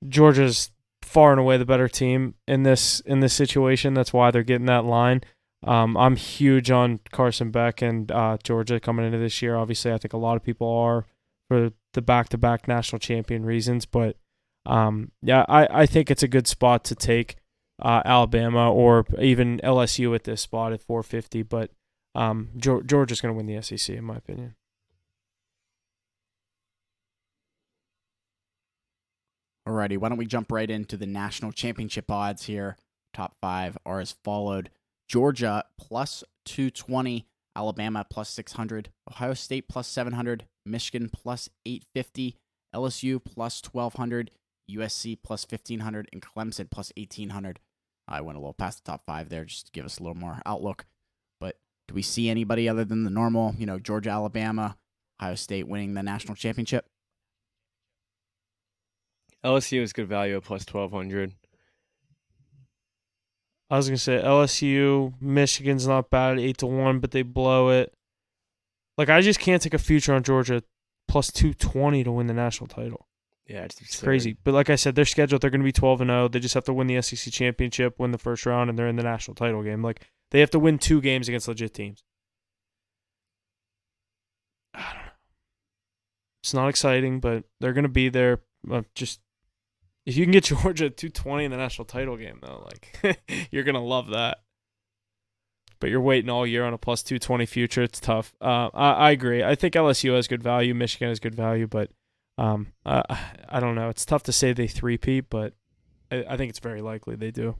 Georgia's far and away the better team in this situation. That's why they're getting that line. I'm huge on Carson Beck and Georgia coming into this year. Obviously, I think a lot of people are for the back-to-back national champion reasons. But, I think it's a good spot to take Alabama or even LSU at this spot at 450. But Georgia's going to win the SEC, in my opinion. Alrighty, why don't we jump right into the national championship odds here. Top 5 are as followed. Georgia plus 220, Alabama plus 600, Ohio State plus 700, Michigan plus 850, LSU plus 1,200, USC plus 1,500, and Clemson plus 1,800. I went a little past the top 5 there just to give us a little more outlook. But do we see anybody other than the normal, Georgia, Alabama, Ohio State winning the national championship? LSU is good value at plus 1,200. I was going to say LSU, Michigan's not bad at 8-1, but they blow it. Like, I just can't take a future on Georgia plus 220 to win the national title. Yeah, it's crazy. But like I said, they're scheduled. They're going to be 12-0. They just have to win the SEC championship, win the first round, and they're in the national title game. Like, they have to win 2 games against legit teams. I don't know. It's not exciting, but they're going to be there. Just if you can get Georgia at 220 in the national title game, though, like you're going to love that. But you're waiting all year on a plus 220 future. It's tough. I agree. I think LSU has good value. Michigan has good value, but I don't know. It's tough to say they three-peat, but I think it's very likely they do.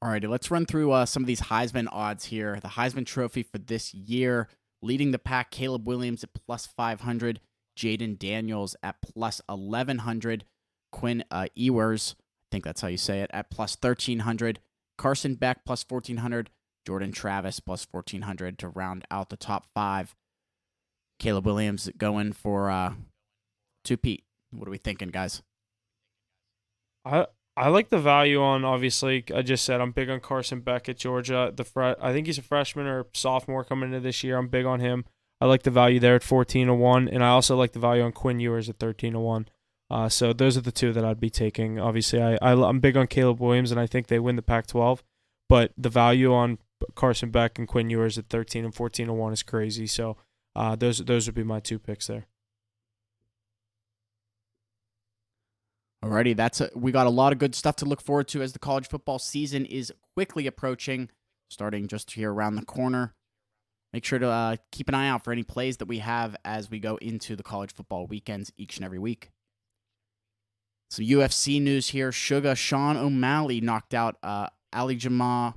Alrighty, let's run through some of these Heisman odds here. The Heisman Trophy for this year, leading the pack, Caleb Williams at plus 500, Jaden Daniels at plus 1,100, Quinn Ewers, I think that's how you say it, at plus 1,300, Carson Beck plus 1,400, Jordan Travis plus 1,400 to round out the top 5. Caleb Williams going for two-peat. What are we thinking, guys? I like the value on, obviously, I just said I'm big on Carson Beck at Georgia. I think he's a freshman or sophomore coming into this year. I'm big on him. I like the value there at 14-1, and I also like the value on Quinn Ewers at 13-1. So those are the two that I'd be taking. Obviously, I'm big on Caleb Williams, and I think they win the Pac-12. But the value on Carson Beck and Quinn Ewers at 13 and 14-1 is crazy. So those would be my two picks there. Alrighty, we got a lot of good stuff to look forward to as the college football season is quickly approaching, starting just here around the corner. Make sure to keep an eye out for any plays that we have as we go into the college football weekends each and every week. Some UFC news here. Sean O'Malley knocked out Aljamain.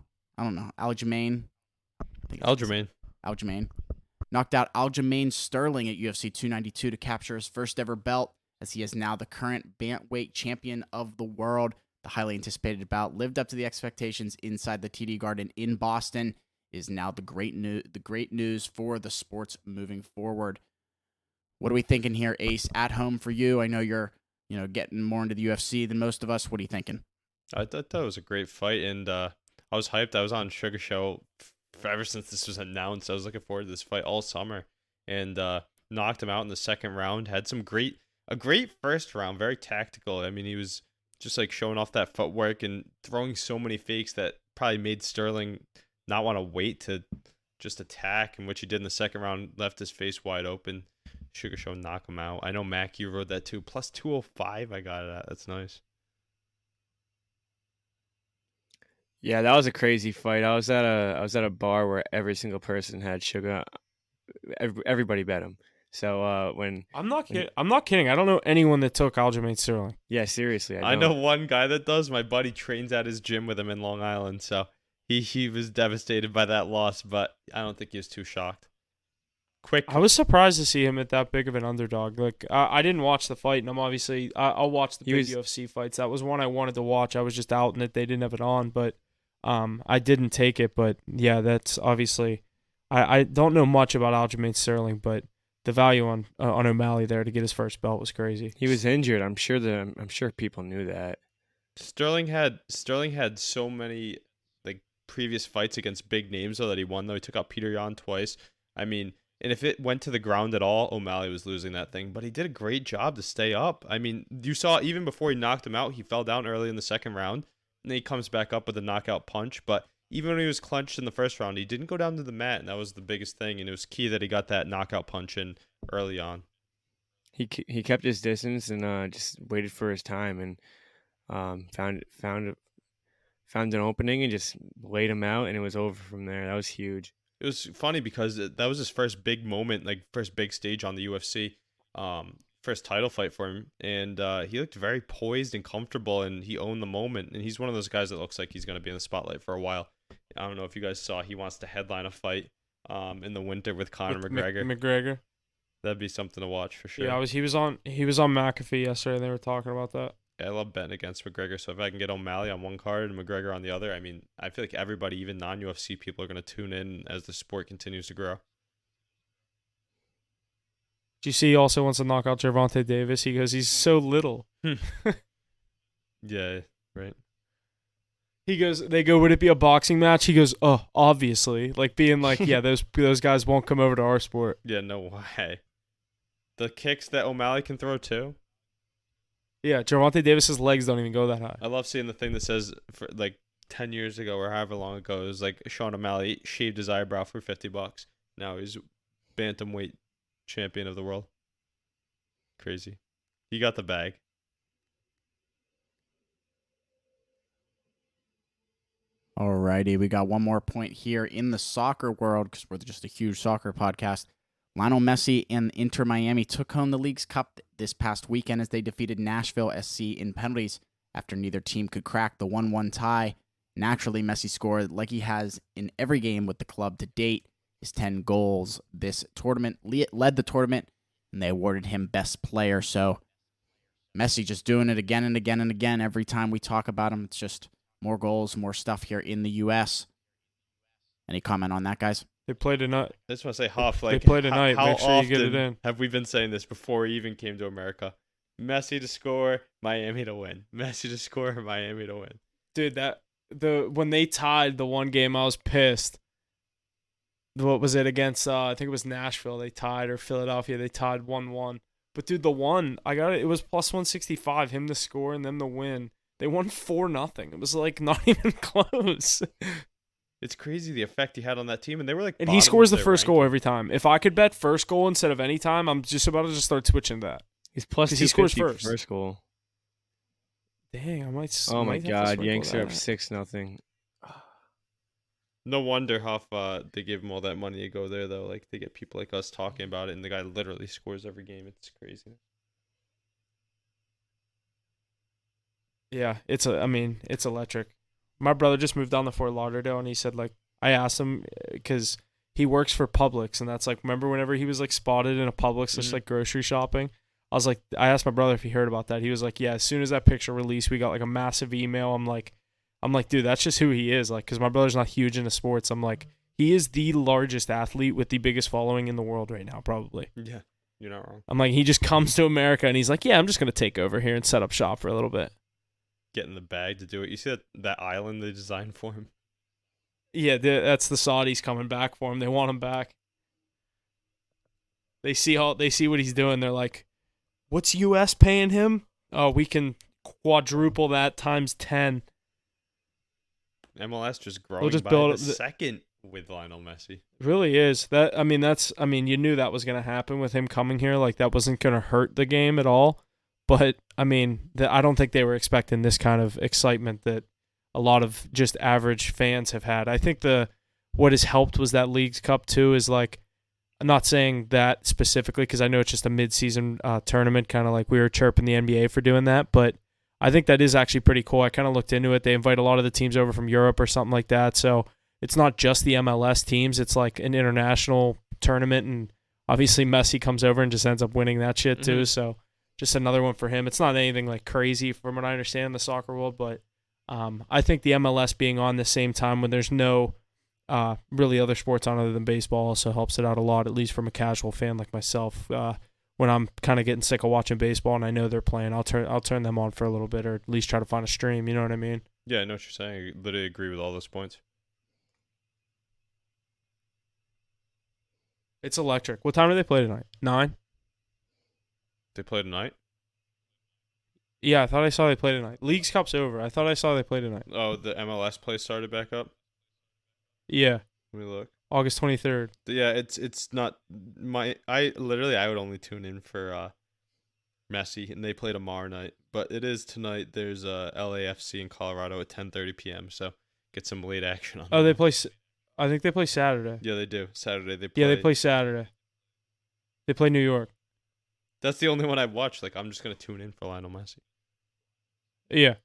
Knocked out Aljamain Sterling at UFC 292 to capture his first ever belt, as he is now the current bantamweight champion of the world. The highly anticipated bout lived up to the expectations inside the TD Garden in Boston. Is now the great news for the sports moving forward. What are we thinking here, Ace? At home for you. I know you're getting more into the UFC than most of us. What are you thinking? I thought that was a great fight, and I was hyped. I was on Sugar Show ever since this was announced. I was looking forward to this fight all summer, and knocked him out in the second round. Had a great first round, very tactical. I mean, he was just like showing off that footwork and throwing so many fakes that probably made Sterling not want to wait to just attack, and which he did in the second round, left his face wide open. Sugar Show knock him out. I know Mac, you rode that too. Plus 205, I got it at. That's nice. Yeah, that was a crazy fight. I was at a bar where every single person had Sugar. Everybody bet him. So I'm not kidding. I don't know anyone that took Aljamain Sterling. Yeah, seriously. I know one guy that does. My buddy trains at his gym with him in Long Island, so he was devastated by that loss, but I don't think he was too shocked. I was surprised to see him at that big of an underdog. Like I didn't watch the fight, and I'll watch the big UFC fights. That was one I wanted to watch. I was just out in it; they didn't have it on, but I didn't take it. But yeah, that's obviously I don't know much about Aljamain Sterling, but the value on O'Malley there to get his first belt was crazy. He was injured. I'm sure people knew that. Sterling had so many like previous fights against big names though that he won. Though he took out Peter Yan twice. I mean, and if it went to the ground at all, O'Malley was losing that thing. But he did a great job to stay up. I mean, you saw even before he knocked him out, he fell down early in the second round, and then he comes back up with a knockout punch. But even when he was clenched in the first round, he didn't go down to the mat, and that was the biggest thing. And it was key that he got that knockout punch in early on. He kept his distance and just waited for his time and found an opening and just laid him out, and it was over from there. That was huge. It was funny because that was his first big moment, like first big stage on the UFC, first title fight for him, and he looked very poised and comfortable, and he owned the moment. And he's one of those guys that looks like he's going to be in the spotlight for a while. I don't know if you guys saw, he wants to headline a fight in the winter with Conor McGregor. That'd be something to watch for sure. Yeah, he was on McAfee yesterday. They were talking about that. Yeah, I love betting against McGregor. So if I can get O'Malley on one card and McGregor on the other, I mean, I feel like everybody, even non-UFC people, are going to tune in as the sport continues to grow. GC he also wants to knock out Gervonta Davis. He goes, he's so little. Yeah, right. He goes, they go, would it be a boxing match? He goes, oh, obviously. Like being like, yeah, those guys won't come over to our sport. Yeah, no way. The kicks that O'Malley can throw too. Yeah, Gervonta Davis's legs don't even go that high. I love seeing the thing that says for like 10 years ago or however long ago, it was like Sean O'Malley shaved his eyebrow for $50. Now he's bantamweight champion of the world. Crazy. He got the bag. Alrighty, we got one more point here in the soccer world because we're just a huge soccer podcast. Lionel Messi and Inter Miami took home the League's Cup this past weekend as they defeated Nashville SC in penalties after neither team could crack the 1-1 tie. Naturally, Messi scored like he has in every game with the club to date. His 10 goals this tournament led the tournament, and they awarded him Best Player. So Messi just doing it again and again and again. Every time we talk about him, it's just more goals, more stuff here in the U.S. Any comment on that, guys? They played tonight. I just want to say, Huff, like, they played tonight. How Make sure often you get it in. have we been saying this before he even came to America? Messi to score, Miami to win. Messi to score, Miami to win. Dude, when they tied the one game, I was pissed. What was it against? I think it was Nashville. They tied, or Philadelphia. They tied 1-1. But dude, the one I got it. It was plus 165. Him to score and them to win. They won 4-0. It was like not even close. It's crazy the effect he had on that team, and they were like. And he scores the first goal every time. If I could bet first goal instead of any time, I'm just about to just start switching that. He's plus 250 he scores first. First goal. Dang, I might. Oh my might have to God, sprinkle Yanks are up that. 6-0. No wonder Huff they gave him all that money to go there though. Like they get people like us talking about it, and the guy literally scores every game. It's crazy. Yeah, it's electric. My brother just moved down to Fort Lauderdale, and he said, like, I asked him because he works for Publix, and that's like, remember whenever he was like spotted in a Publix, just like grocery shopping? I was like, I asked my brother if he heard about that. He was like, yeah, as soon as that picture released, we got like a massive email. I'm like, dude, that's just who he is. Like, because my brother's not huge into sports. I'm like, he is the largest athlete with the biggest following in the world right now, probably. Yeah, you're not wrong. I'm like, he just comes to America, and he's like, yeah, I'm just going to take over here and set up shop for a little bit. Get in the bag to do it. You see that island they designed for him? Yeah, that's the Saudis coming back for him. They want him back. They see what he's doing. They're like, what's US paying him? Oh, we can quadruple that times 10. MLS just growing just by build the second with Lionel Messi. Really is. You knew that was going to happen with him coming here. Like, that wasn't going to hurt the game at all. But, I don't think they were expecting this kind of excitement that a lot of just average fans have had. I think what has helped was that League's Cup, too, is like, I'm not saying that specifically because I know it's just a mid-season tournament, kind of like we were chirping the NBA for doing that. But I think that is actually pretty cool. I kind of looked into it. They invite a lot of the teams over from Europe or something like that. So it's not just the MLS teams. It's like an international tournament. And obviously Messi comes over and just ends up winning that shit, too. So just another one for him. It's not anything like crazy from what I understand in the soccer world, but I think the MLS being on the same time when there's no really other sports on other than baseball also helps it out a lot, at least from a casual fan like myself. When I'm kind of getting sick of watching baseball and I know they're playing, I'll turn them on for a little bit, or at least try to find a stream. You know what I mean? Yeah, I know what you're saying. I literally agree with all those points. It's electric. What time do they play tonight? 9? They play tonight? Yeah, I thought I saw they play tonight. League's Cup's over. I thought I saw they play tonight. Oh, the MLS play started back up? Yeah. Let me look. August 23rd. Yeah, it's not I would only tune in for Messi, and they play tomorrow night. But it is tonight. There's LAFC in Colorado at 10:30 p.m. So get some late action on. Oh, they play. I think they play Saturday. Yeah, they do. Saturday they play. Yeah, they play Saturday. They play New York. That's the only one I watch. Like, I'm just gonna tune in for Lionel Messi. Yeah.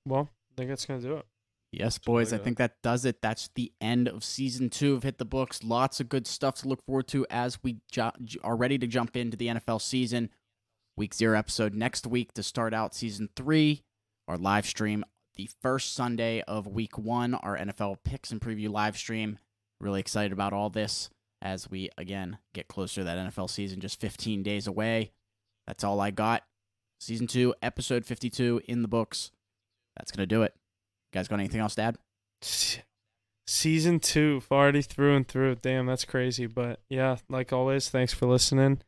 Well, I think that's gonna do it. Yes, boys, I think that does it. That's the end of Season 2 of Hit the Books. Lots of good stuff to look forward to as we are ready to jump into the NFL season. Week 0 episode next week to start out Season 3. Our live stream the first Sunday of Week 1, our NFL Picks and Preview live stream. Really excited about all this as we, again, get closer to that NFL season, just 15 days away. That's all I got. Season 2, episode 52 in the books. That's going to do it. You guys got anything else to add? Season 2, already through and through. Damn, that's crazy. But yeah, like always, thanks for listening.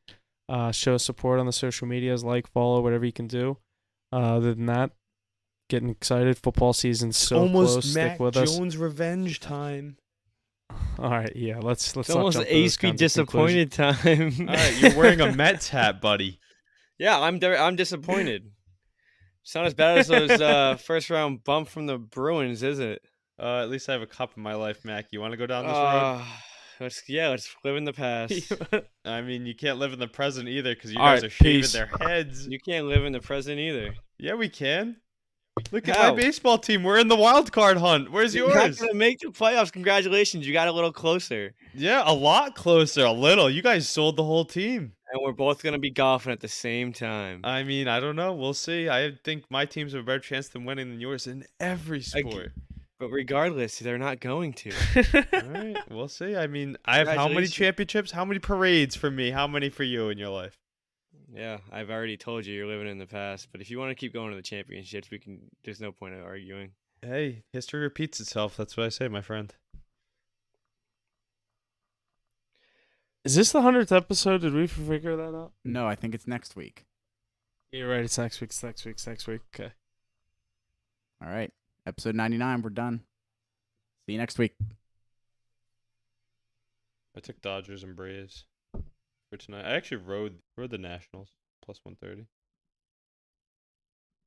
Show support on the social medias, like, follow, whatever you can do. Other than that, getting excited. Football season's so almost close. Mac Stick with Jones us. revenge time. All right, yeah. Let's It's not almost jump to those ace be kinds of conclusions. disappointed time. All right, you're wearing a Mets hat, buddy. Yeah, I'm disappointed. It's not as bad as those first round bump from the Bruins, is it? At least I have a cup in my life, Mac. You want to go down this road? Let's live in the past. I mean, you can't live in the present either because you All guys right, are shaving peace. their heads. You can't live in the present either. Yeah, we can. Look at How? my baseball team. We're in the wild card hunt. Where's You're not yours? gonna make the playoffs. Congratulations, you got a little closer. Yeah, a lot closer. A little. You guys sold the whole team. And we're both gonna be golfing at the same time. I mean, I don't know. We'll see. I think my teams have a better chance than winning than yours in every sport. But regardless, they're not going to. All right, we'll see. I mean, I have how many Congratulations. championships? How many parades for me? How many for you in your life? Yeah, I've already told you you're living in the past. But if you want to keep going to the championships, we can. There's no point in arguing. Hey, history repeats itself. That's what I say, my friend. Is this the 100th episode? Did we figure that out? No, I think it's next week. You're right. It's next week. Okay. All right. Episode 99. We're done. See you next week. I took Dodgers and Braves for tonight. I actually rode the Nationals plus 130.